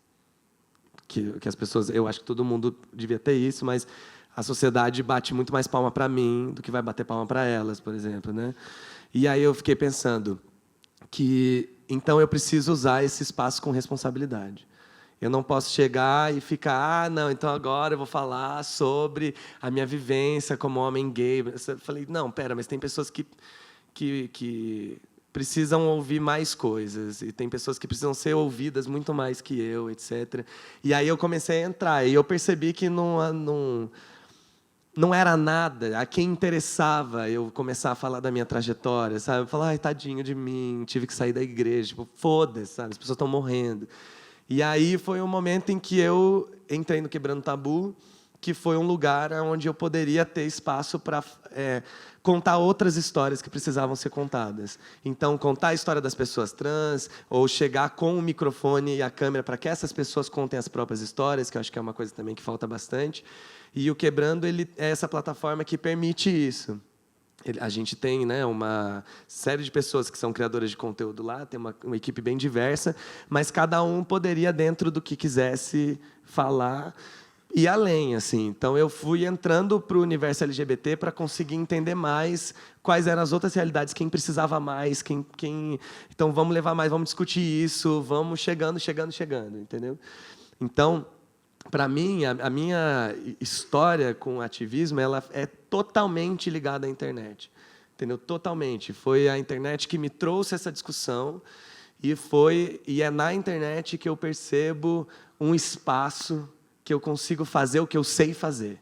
que as pessoas, eu acho que todo mundo devia ter isso, mas a sociedade bate muito mais palma para mim do que vai bater palma para elas, por exemplo, né? E aí eu fiquei pensando que, então, eu preciso usar esse espaço com responsabilidade. Eu não posso chegar e ficar, não, então agora eu vou falar sobre a minha vivência como homem gay. Eu falei, não, pera, mas tem pessoas que precisam ouvir mais coisas, e tem pessoas que precisam ser ouvidas muito mais que eu, etc. E aí eu comecei a entrar, e eu percebi que não era nada a quem interessava eu começar a falar da minha trajetória, sabe? Eu falar, ai, tadinho de mim, tive que sair da igreja, tipo, foda-se, sabe? As pessoas estão morrendo. E aí foi um momento em que eu entrei no Quebrando Tabu, que foi um lugar onde eu poderia ter espaço para contar outras histórias que precisavam ser contadas. Então, contar a história das pessoas trans, ou chegar com o microfone e a câmera para que essas pessoas contem as próprias histórias, que eu acho que é uma coisa também que falta bastante. E o Quebrando, ele é essa plataforma que permite isso. A gente tem, né, uma série de pessoas que são criadoras de conteúdo lá, tem uma equipe bem diversa, mas cada um poderia, dentro do que quisesse falar, e além, assim. Então, eu fui entrando para o universo LGBT para conseguir entender mais quais eram as outras realidades, quem precisava mais, Então, vamos levar mais, vamos discutir isso, vamos chegando, entendeu? Então, para mim, a minha história com o ativismo, ela é totalmente ligada à internet, entendeu? Totalmente. Foi a internet que me trouxe essa discussão e é na internet que eu percebo um espaço que eu consigo fazer o que eu sei fazer,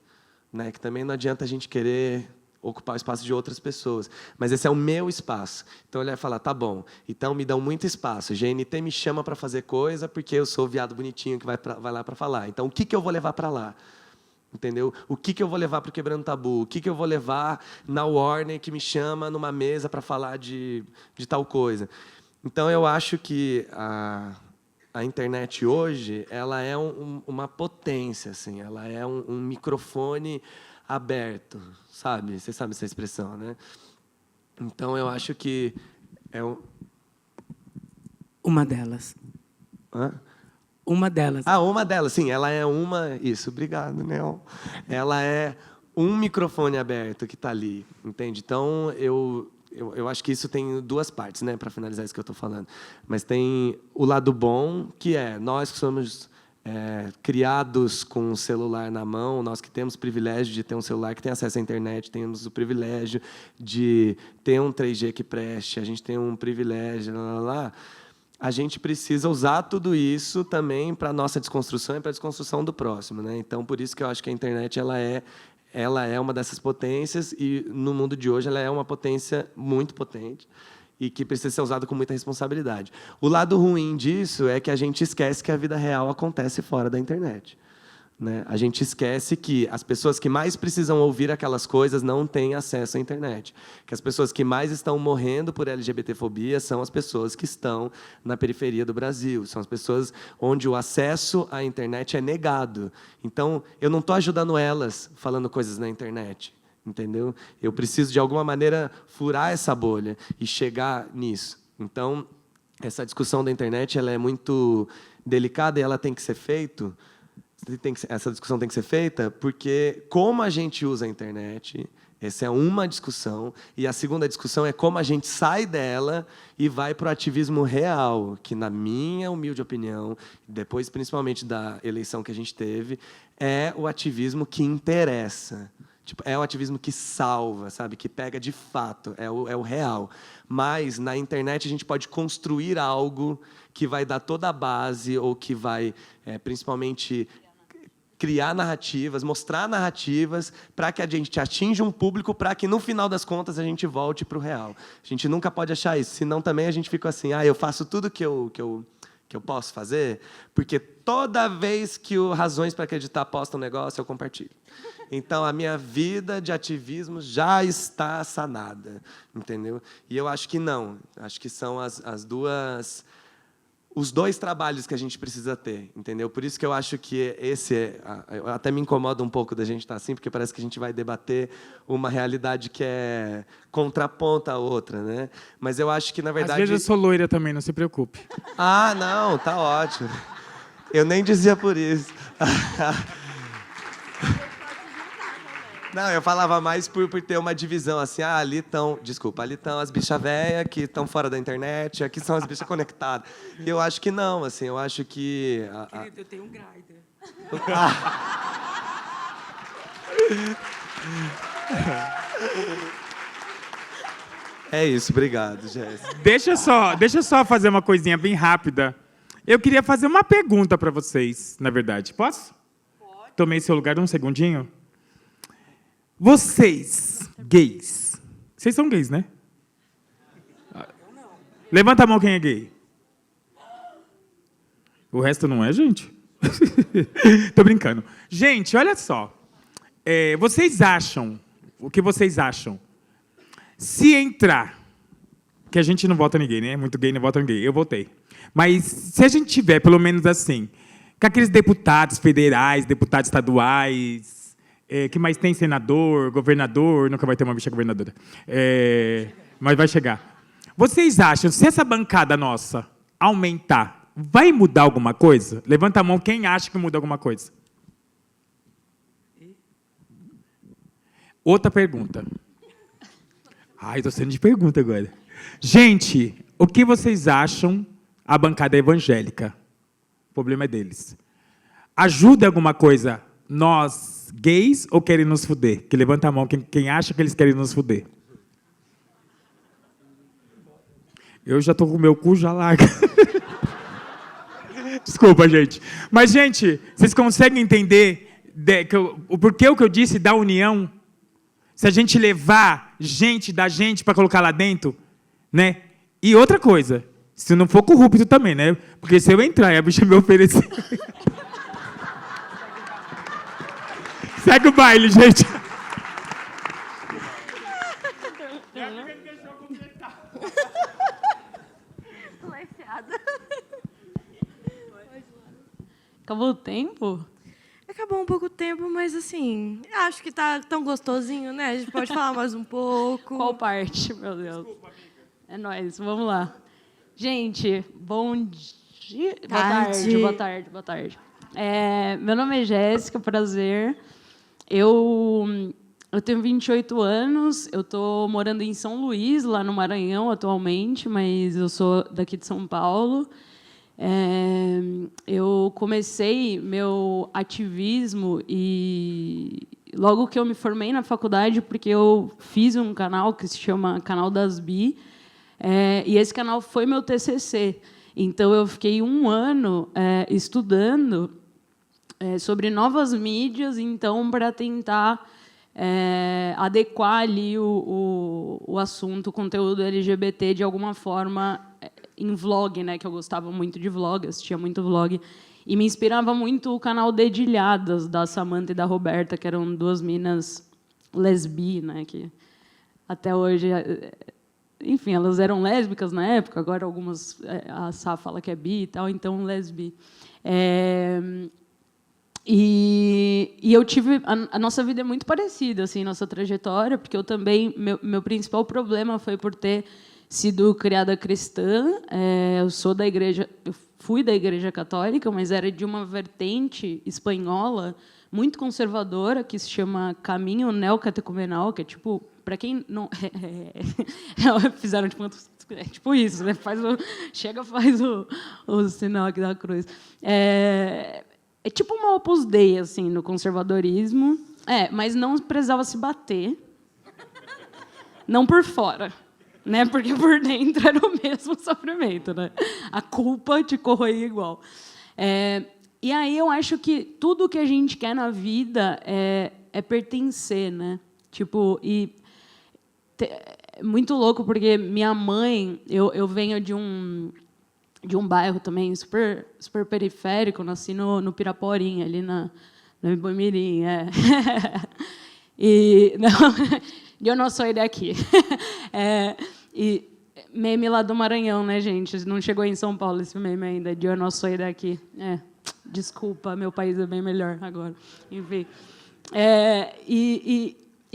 né? Que também não adianta a gente querer ocupar o espaço de outras pessoas, mas esse é o meu espaço. Então ele vai falar, tá bom, então me dão muito espaço, GNT me chama para fazer coisa porque eu sou o viado bonitinho que vai lá para falar. Então o que eu vou levar para lá? entendeu? O que eu vou levar para o Quebrando Tabu? O que eu vou levar na Warner que me chama numa mesa para falar de tal coisa? Então, eu acho que a internet hoje ela é uma potência, assim, ela é um microfone aberto, sabe? Você sabe essa expressão, né? Então, eu acho que Uma delas. Hã? Uma delas. Uma delas, sim. Ela é uma... Isso, obrigado, Nel. Ela é um microfone aberto que está ali, entende? Então, eu acho que isso tem duas partes, né, para finalizar isso que eu estou falando. Mas tem o lado bom, que é nós que somos criados com um celular na mão, nós que temos o privilégio de ter um celular que tem acesso à internet, temos o privilégio de ter um 3G que preste, a gente tem um privilégio, a gente precisa usar tudo isso também para a nossa desconstrução e para a desconstrução do próximo, né? Então, por isso que eu acho que a internet ela é uma dessas potências e, no mundo de hoje, ela é uma potência muito potente e que precisa ser usada com muita responsabilidade. O lado ruim disso é que a gente esquece que a vida real acontece fora da internet, né? A gente esquece que as pessoas que mais precisam ouvir aquelas coisas não têm acesso à internet. Que as pessoas que mais estão morrendo por LGBTfobia são as pessoas que estão na periferia do Brasil. São as pessoas onde o acesso à internet é negado. Então, eu não estou ajudando elas falando coisas na internet, entendeu? Eu preciso, de alguma maneira, furar essa bolha e chegar nisso. Então, essa discussão da internet ela é muito delicada e ela tem que ser feita. Essa discussão tem que ser feita porque como a gente usa a internet, essa é uma discussão, e a segunda discussão é como a gente sai dela e vai para o ativismo real, que, na minha humilde opinião, depois principalmente da eleição que a gente teve, é o ativismo que interessa. Tipo, é o ativismo que salva, sabe? Que pega de fato, é o real. Mas, na internet, a gente pode construir algo que vai dar toda a base ou que vai, principalmente, criar narrativas, mostrar narrativas para que a gente atinja um público, para que, no final das contas, a gente volte para o real. A gente nunca pode achar isso, senão também a gente fica assim, eu faço tudo que eu posso fazer, porque toda vez que o Razões para Acreditar posta um negócio, eu compartilho. Então, a minha vida de ativismo já está sanada, entendeu? E eu acho que não. Acho que são os dois trabalhos que a gente precisa ter, entendeu? Por isso que eu acho que eu até me incomoda um pouco da gente estar assim, porque parece que a gente vai debater uma realidade que é contraponta à outra, né? Mas eu acho que, na verdade... Às vezes eu sou loira também, não se preocupe. Não, tá ótimo. Eu nem dizia por isso. Não, eu falava mais por ter uma divisão, assim, ali estão as bichas velhas que estão fora da internet, aqui são as bichas conectadas. E eu acho que não, assim, eu acho que... Querido, eu tenho um Grindr. É isso, obrigado, Jéssica. Deixa eu só fazer uma coisinha bem rápida. Eu queria fazer uma pergunta para vocês, na verdade. Posso? Pode. Tomei seu lugar um segundinho. Vocês, gays, vocês são gays, né? Eu não. Levanta a mão quem é gay. O resto não é, gente? Tô brincando. Gente, olha só. Vocês acham, o que vocês acham? Se entrar, que a gente não vota ninguém, né? Muito gay não vota ninguém. Eu votei. Mas se a gente tiver, pelo menos assim, com aqueles deputados federais, deputados estaduais... que mais tem senador, governador, nunca vai ter uma bicha governadora. Mas vai chegar. Vocês acham, se essa bancada nossa aumentar, vai mudar alguma coisa? Levanta a mão quem acha que muda alguma coisa. Outra pergunta. Estou sendo de pergunta agora. Gente, o que vocês acham a bancada evangélica? O problema é deles. Ajuda alguma coisa nós, gays, ou querem nos fuder? Que levanta a mão quem acha que eles querem nos fuder. Eu já estou com o meu cu já larga. Desculpa, gente. Mas, gente, vocês conseguem entender o porquê o que eu disse da união? Se a gente levar gente da gente para colocar lá dentro, né? E outra coisa, se não for corrupto também, né? Porque se eu entrar e a bicha me oferecer... Segue o baile, gente. Acabou o tempo? Acabou um pouco o tempo, mas assim, acho que tá tão gostosinho, né? A gente pode falar mais um pouco. Qual parte, meu Deus? É nóis, vamos lá. Gente, bom dia. Boa tarde. Meu nome é Jéssica, prazer. Eu tenho 28 anos, eu estou morando em São Luís, lá no Maranhão, atualmente, mas eu sou daqui de São Paulo. Eu comecei meu ativismo e logo que eu me formei na faculdade, porque eu fiz um canal que se chama Canal das Bi, e esse canal foi meu TCC. Então, eu fiquei um ano estudando sobre novas mídias, então, para tentar adequar ali o assunto, o conteúdo LGBT, de alguma forma, em vlog, né, que eu gostava muito de vlog, assistia muito vlog, e me inspirava muito o canal Dedilhadas, da Samantha e da Roberta, que eram duas minas lesbi, né, que até hoje... Enfim, elas eram lésbicas na época, agora algumas... A Sá fala que é bi e tal, então lesbi. E eu tive... A nossa vida é muito parecida, assim, nossa trajetória, porque eu também... Meu principal problema foi por ter sido criada cristã. Eu sou da igreja... Eu fui da igreja católica, mas era de uma vertente espanhola muito conservadora, que se chama Caminho Neocatecumenal, que é tipo... Para quem não... Fizeram tipo isso, né? Chega, faz o sinal aqui da cruz. É tipo uma Opus Dei, assim, no conservadorismo. Mas não precisava se bater. Não por fora, né? Porque por dentro era o mesmo sofrimento, né? A culpa te corroía igual. E aí eu acho que tudo que a gente quer na vida é pertencer, né? Tipo, muito louco, porque minha mãe... Eu venho de um bairro também super, super periférico, nasci no Piraporinha, ali no Ibimirim. E eu não sou daqui. E meme lá do Maranhão, né, gente? Não chegou em São Paulo esse meme ainda, de eu não sou daqui. Desculpa, meu país é bem melhor agora. Enfim.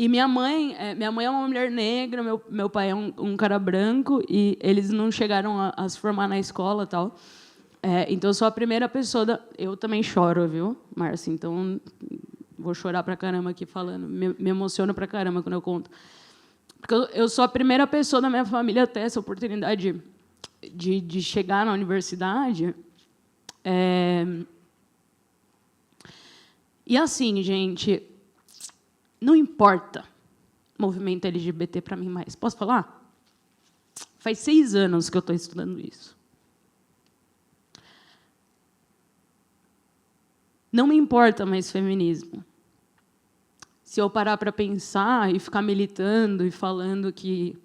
E minha mãe é uma mulher negra, meu pai é um cara branco, e eles não chegaram a se formar na escola e tal. Então, eu sou a primeira pessoa... Eu também choro, viu, Márcia? Então, vou chorar pra caramba aqui falando. Me emociono pra caramba quando eu conto. Porque eu sou a primeira pessoa da minha família a ter essa oportunidade de chegar na universidade. E assim, gente... Não importa movimento LGBT para mim mais. Posso falar? Faz 6 anos que eu estou estudando isso. Não me importa mais feminismo. Se eu parar para pensar e ficar militando e falando que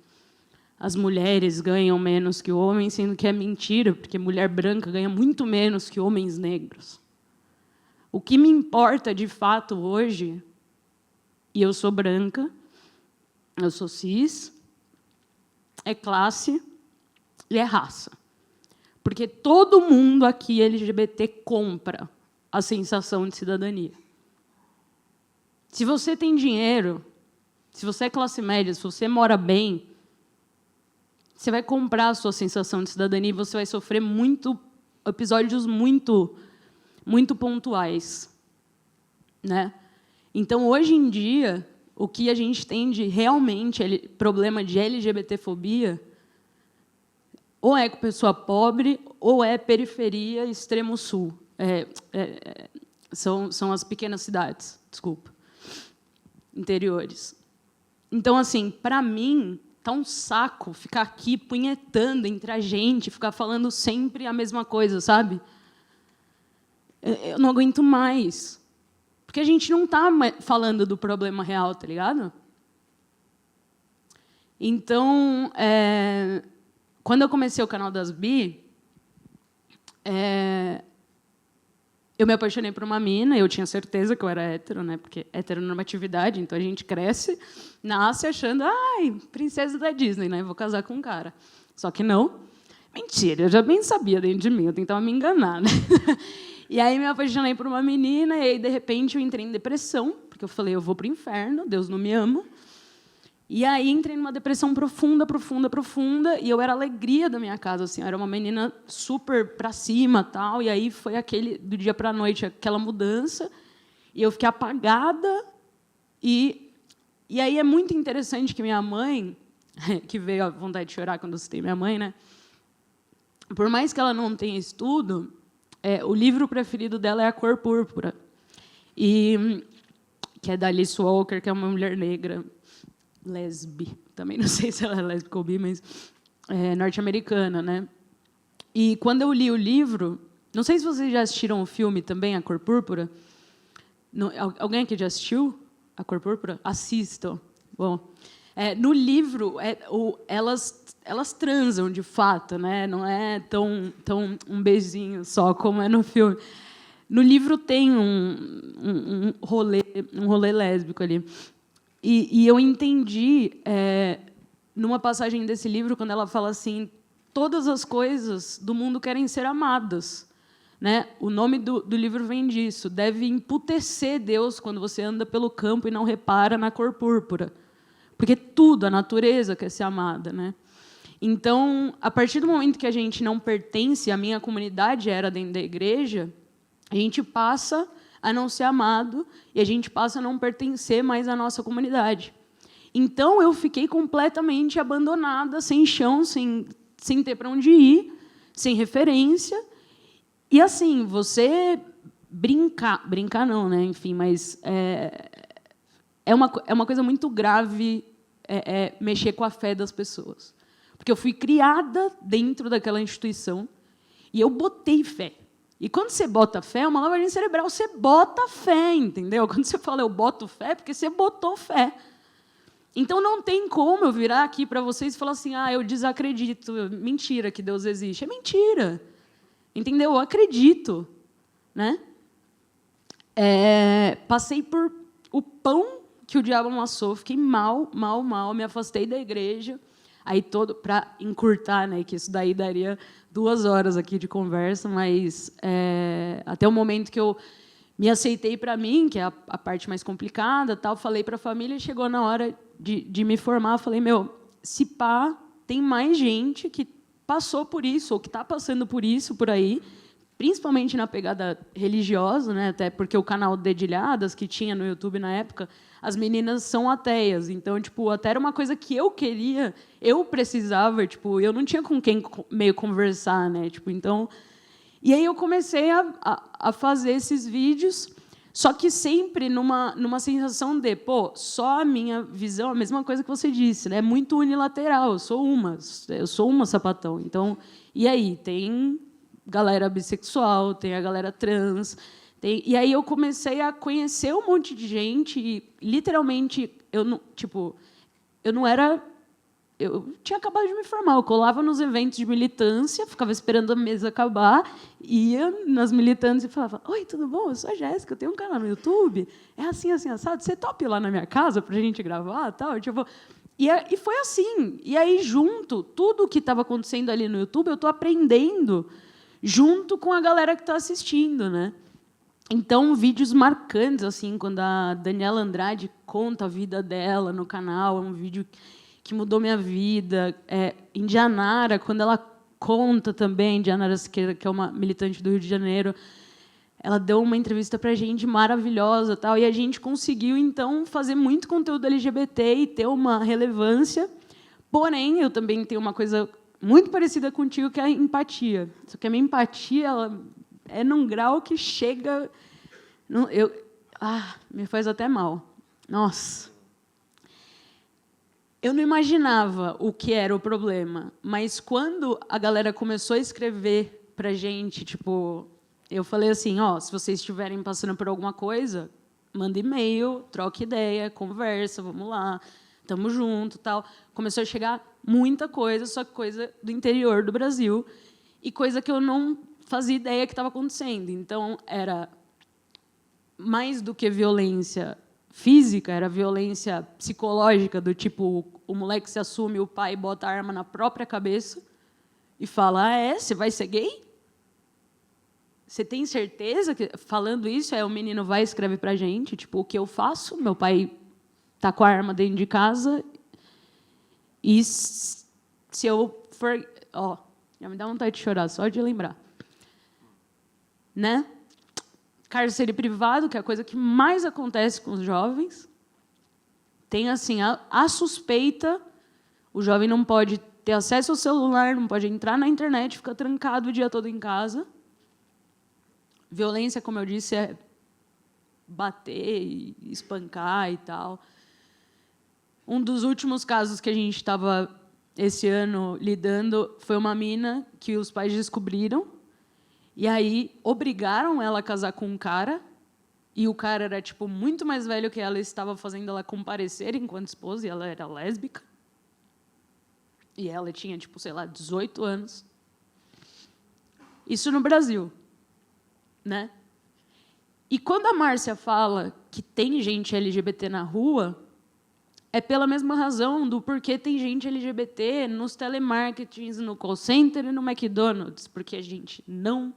as mulheres ganham menos que homens, sendo que é mentira, porque mulher branca ganha muito menos que homens negros. O que me importa, de fato, hoje... E eu sou branca, eu sou cis, é classe e é raça. Porque todo mundo aqui LGBT compra a sensação de cidadania. Se você tem dinheiro, se você é classe média, se você mora bem, você vai comprar a sua sensação de cidadania e você vai sofrer episódios muito, muito pontuais, né? Então, hoje em dia, o que a gente tem de realmente problema de LGBTfobia ou é com pessoa pobre ou é periferia extremo sul. São as pequenas cidades, desculpa, interiores. Então, assim, para mim, tá um saco ficar aqui punhetando entre a gente, ficar falando sempre a mesma coisa, sabe? Eu não aguento mais. Porque a gente não está falando do problema real, tá ligado? Então, quando eu comecei o canal das Bi, eu me apaixonei por uma mina, eu tinha certeza que eu era hétero, né? Porque heteronormatividade, então a gente cresce, nasce achando, ai, princesa da Disney, né? Vou casar com um cara. Só que não. Mentira, eu já bem sabia dentro de mim, eu tentava me enganar, né? E aí me apaixonei por uma menina, e aí, de repente, eu entrei em depressão, porque eu falei, eu vou para o inferno, Deus não me ama. E aí entrei numa depressão profunda, profunda, profunda, e eu era a alegria da minha casa, assim, eu era uma menina super para cima, tal, e aí foi aquele do dia para a noite aquela mudança, e eu fiquei apagada, e aí é muito interessante que minha mãe, que veio a vontade de chorar quando eu citei minha mãe, né? Por mais que ela não tenha estudo, o livro preferido dela é A Cor Púrpura, que é da Alice Walker, que é uma mulher negra, lesbi, também não sei se ela é lésbica ou bi, mas é norte-americana, né? E quando eu li o livro, não sei se vocês já assistiram o filme também, A Cor Púrpura. Alguém aqui já assistiu A Cor Púrpura? Assistam. Bom, no livro elas transam de fato, né? Não é tão um beijinho só como é no filme. No livro tem um rolê lésbico ali. E eu entendi, numa passagem desse livro, quando ela fala assim, todas as coisas do mundo querem ser amadas. Né? O nome do livro vem disso. Deve emputecer Deus quando você anda pelo campo e não repara na cor púrpura. Porque tudo, a natureza quer ser amada. Né? Então, a partir do momento que a gente não pertence, a minha comunidade era dentro da igreja, a gente passa a não ser amado e a gente passa a não pertencer mais à nossa comunidade. Então, eu fiquei completamente abandonada, sem chão, sem ter para onde ir, sem referência. E, assim, você brincar não, né? Enfim, mas é uma coisa muito grave mexer com a fé das pessoas. Porque eu fui criada dentro daquela instituição e eu botei fé. E quando você bota fé, é uma lavagem cerebral, você bota fé, entendeu? Quando você fala eu boto fé, é porque você botou fé. Então, não tem como eu virar aqui para vocês e falar assim, eu desacredito, mentira que Deus existe. É mentira, entendeu? Eu acredito. Né? Passei por o pão que o diabo amassou, fiquei mal, me afastei da igreja, aí para encurtar, né, que isso daí daria 2 horas aqui de conversa, mas até o momento que eu me aceitei para mim, que é a parte mais complicada, tal, falei para a família, chegou na hora de me formar, falei, se pá, tem mais gente que passou por isso, ou que está passando por isso por aí, principalmente na pegada religiosa, né, até porque o canal Dedilhadas, que tinha no YouTube na época, as meninas são ateias, então, tipo, até era uma coisa que eu queria, eu precisava, tipo, eu não tinha com quem meio conversar, né, tipo, então, e aí eu comecei a fazer esses vídeos, só que sempre numa sensação de, só a minha visão, a mesma coisa que você disse, né, é muito unilateral, eu sou uma sapatão, então, e aí, tem galera bissexual, tem a galera trans. E aí eu comecei a conhecer um monte de gente e, literalmente, eu tinha acabado de me formar, eu colava nos eventos de militância, ficava esperando a mesa acabar, ia nas militantes e falava, oi, tudo bom? Eu sou a Jéssica, eu tenho um canal no YouTube, é assim, assim, assado, você topa ir lá na minha casa para a gente gravar? Tal? Tipo, e foi assim. E aí, junto, tudo o que estava acontecendo ali no YouTube, eu estou aprendendo junto com a galera que está assistindo, né? Então, vídeos marcantes, assim, quando a Daniela Andrade conta a vida dela no canal, é um vídeo que mudou minha vida. Indianara, quando ela conta também, Indianara Siqueira, que é uma militante do Rio de Janeiro, ela deu uma entrevista para a gente maravilhosa, tal, e a gente conseguiu, então, fazer muito conteúdo LGBT e ter uma relevância. Porém, eu também tenho uma coisa muito parecida contigo, que é a empatia. Só que a minha empatia ela é num grau que chega... me faz até mal. Nossa. Eu não imaginava o que era o problema, mas quando a galera começou a escrever para a gente, tipo, eu falei assim, se vocês estiverem passando por alguma coisa, manda e-mail, troca ideia, conversa, vamos lá, estamos juntos, tal. Começou a chegar muita coisa, só que coisa do interior do Brasil, e coisa que eu não fazia ideia que estava acontecendo. Então, era mais do que violência física, era violência psicológica, do tipo, o moleque se assume, o pai bota a arma na própria cabeça e fala, você vai ser gay? Você tem certeza que... Falando isso, o menino vai e escreve para a gente, tipo, o que eu faço? Meu pai está com a arma dentro de casa e se eu for... já me dá vontade de chorar, só de lembrar. Né? Cárcere privado, que é a coisa que mais acontece com os jovens. Tem, assim, a suspeita, o jovem não pode ter acesso ao celular, não pode entrar na internet, fica trancado o dia todo em casa. Violência, como eu disse, é bater e espancar e tal. Um dos últimos casos que a gente estava, esse ano, lidando, foi uma mina que os pais descobriram, e aí obrigaram ela a casar com um cara, e o cara era tipo muito mais velho que ela, e estava fazendo ela comparecer enquanto esposa, e ela era lésbica. E ela tinha, tipo, sei lá, 18 anos. Isso no Brasil, né? E quando a Márcia fala que tem gente LGBT na rua, é pela mesma razão do porquê tem gente LGBT nos telemarketings, no call center e no McDonald's, porque a gente não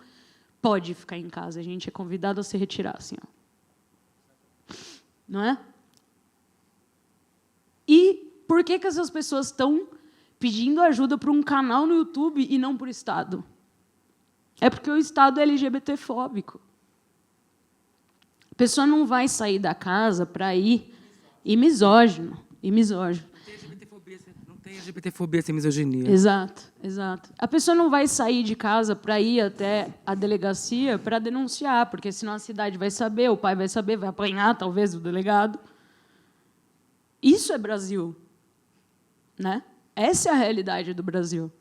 pode ficar em casa, a gente é convidado a se retirar, assim, ó. Não é? E por que essas pessoas estão pedindo ajuda para um canal no YouTube e não para o Estado? É porque o Estado é LGBT-fóbico. A pessoa não vai sair da casa para ir e misógino. Não tem LGBTfobia sem misoginia. Exato, exato. A pessoa não vai sair de casa para ir até a delegacia para denunciar, porque senão a cidade vai saber, o pai vai saber, vai apanhar, talvez, o delegado. Isso é Brasil, né? Essa é a realidade do Brasil.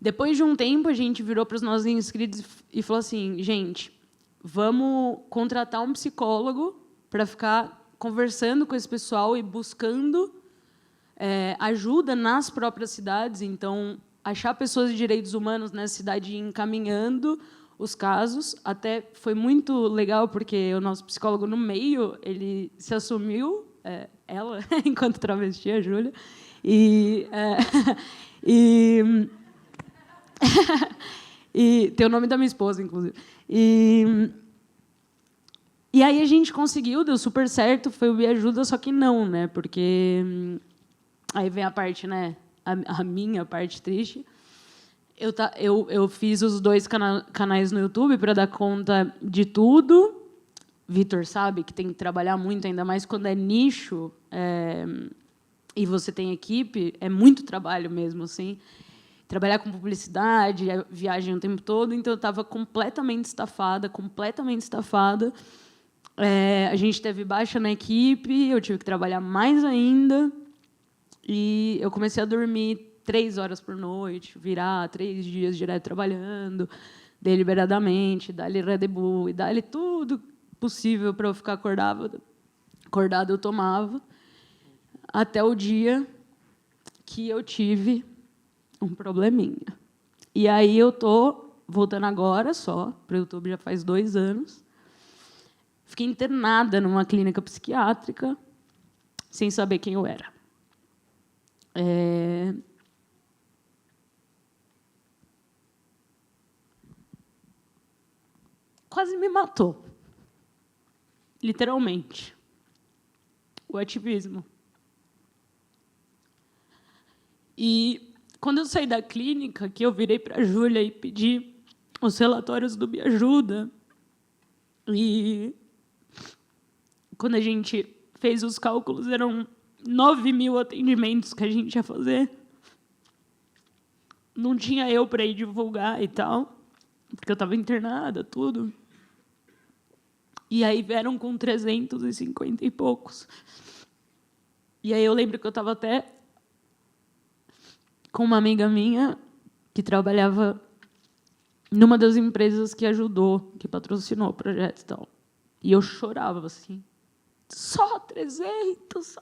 Depois de um tempo, a gente virou para os nossos inscritos e falou assim, gente, vamos contratar um psicólogo para ficar conversando com esse pessoal e buscando ajuda nas próprias cidades. Então, achar pessoas de direitos humanos nessa cidade e encaminhando os casos. Até foi muito legal, porque o nosso psicólogo, no meio, ele se assumiu, ela, enquanto travesti, a Júlia, e tem o nome da minha esposa, inclusive. E aí a gente conseguiu, deu super certo, foi o Me Ajuda, só que não, né? Porque aí vem a parte, né? A minha parte triste. Eu fiz os 2 canais no YouTube para dar conta de tudo. Vitor sabe que tem que trabalhar muito, ainda mais quando é nicho e você tem equipe, é muito trabalho mesmo, assim. Trabalhar com publicidade, viagem o tempo todo, então eu estava completamente estafada. A gente teve baixa na equipe, eu tive que trabalhar mais ainda, e eu comecei a dormir 3 horas por noite, virar 3 dias direto trabalhando, deliberadamente, dar-lhe Red Bull, e dar-lhe tudo possível para eu ficar acordada eu tomava, até o dia que eu tive um probleminha. E aí eu estou voltando agora só, para o YouTube já faz 2 anos. Fiquei internada numa clínica psiquiátrica, sem saber quem eu era. Quase me matou. Literalmente. O ativismo. E quando eu saí da clínica, que eu virei para a Júlia e pedi os relatórios do Me Ajuda, e quando a gente fez os cálculos, eram 9.000 atendimentos que a gente ia fazer. Não tinha eu para ir divulgar e tal, porque eu estava internada, tudo. E aí vieram com 350 e poucos. E aí eu lembro que eu estava até com uma amiga minha que trabalhava numa das empresas que ajudou, que patrocinou o projeto e tal. E eu chorava, assim. Só 300.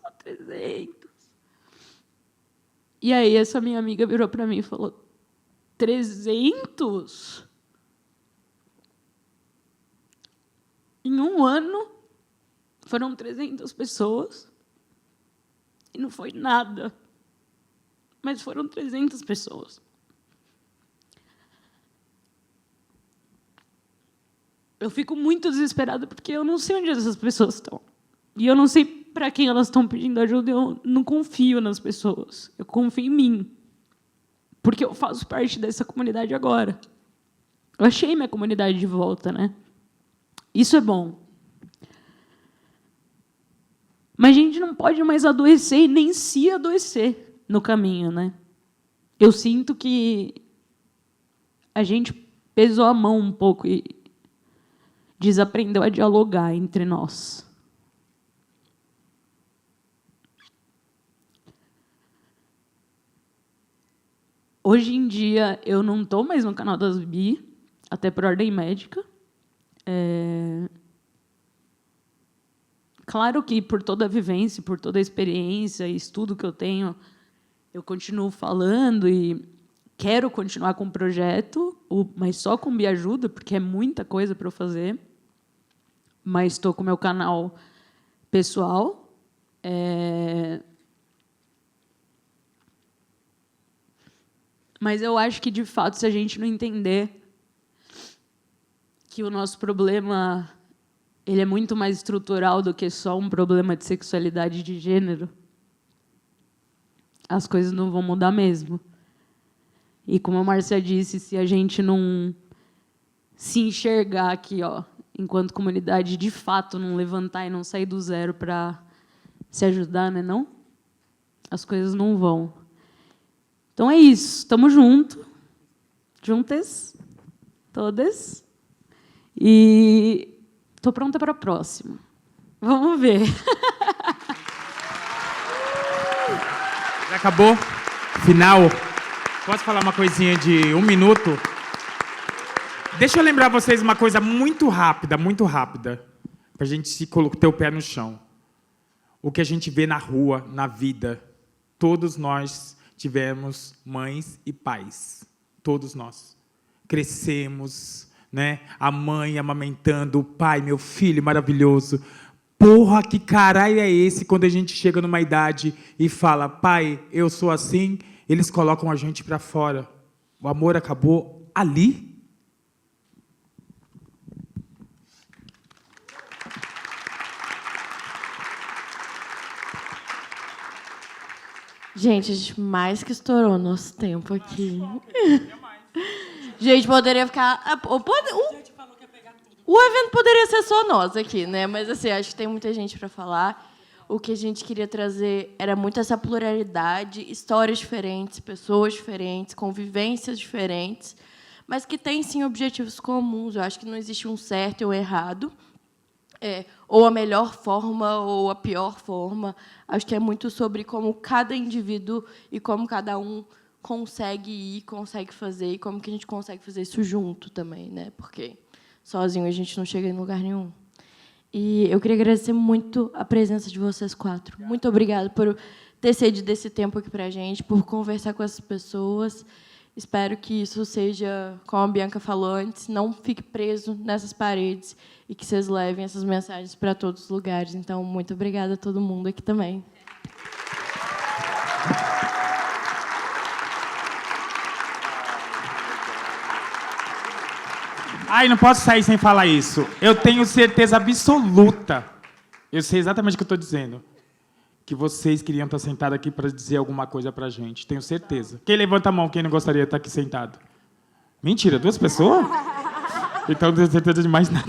E aí essa minha amiga virou para mim e falou, 300? Em um ano, foram 300 pessoas. E não foi nada. Mas foram 300 pessoas. Eu fico muito desesperada porque eu não sei onde essas pessoas estão. E eu não sei para quem elas estão pedindo ajuda. Eu não confio nas pessoas. Eu confio em mim. Porque eu faço parte dessa comunidade agora. Eu achei minha comunidade de volta, né? Isso é bom. Mas a gente não pode mais adoecer e nem se adoecer no caminho, né? Eu sinto que a gente pesou a mão um pouco e desaprendeu a dialogar entre nós. Hoje em dia, eu não estou mais no canal das Bi, até por ordem médica. Claro que, por toda a vivência, por toda a experiência e estudo que eu tenho, eu continuo falando e quero continuar com o projeto, mas só com Bi Ajuda, porque é muita coisa para eu fazer. Mas estou com o meu canal pessoal. Mas eu acho que, de fato, se a gente não entender que o nosso problema ele é muito mais estrutural do que só um problema de sexualidade e de gênero, as coisas não vão mudar mesmo. E, como a Márcia disse, se a gente não se enxergar aqui, ó, enquanto comunidade, de fato, não levantar e não sair do zero para se ajudar, né, não? As coisas não vão. Então é isso, estamos juntos, juntas, todas, e estou pronta para a próxima. Vamos ver. Já acabou? Final? Posso falar uma coisinha de 1 minuto? Deixa eu lembrar vocês uma coisa muito rápida, para a gente se ter o pé no chão. O que a gente vê na rua, na vida, todos nós tivemos mães e pais. Todos nós. Crescemos, né? A mãe amamentando, o pai, meu filho maravilhoso. Porra, que caralho é esse quando a gente chega numa idade e fala, pai, eu sou assim, eles colocam a gente para fora. O amor acabou ali? Gente, a gente mais que estourou nosso tempo aqui. Gente, poderia ficar... O evento poderia ser só nós aqui, né? Mas, assim, acho que tem muita gente para falar. O que a gente queria trazer era muito essa pluralidade, histórias diferentes, pessoas diferentes, convivências diferentes, mas que têm, sim, objetivos comuns. Eu acho que não existe um certo e um errado. Ou a melhor forma ou a pior forma. Acho que é muito sobre como cada indivíduo e como cada um consegue ir, consegue fazer, e como que a gente consegue fazer isso junto também, né? Porque sozinho a gente não chega em lugar nenhum. E eu queria agradecer muito a presença de vocês 4. Muito obrigada por ter cedido esse tempo aqui para a gente, por conversar com essas pessoas. Espero que isso seja, como a Bianca falou antes, não fique preso nessas paredes e que vocês levem essas mensagens para todos os lugares. Então, muito obrigada a todo mundo aqui também. Ai, não posso sair sem falar isso. Eu tenho certeza absoluta, eu sei exatamente o que eu estou dizendo, que vocês queriam estar sentados aqui para dizer alguma coisa para a gente. Tenho certeza. Quem levanta a mão, quem não gostaria de estar aqui sentado? Mentira, 2 pessoas? Então, não tenho certeza de mais nada.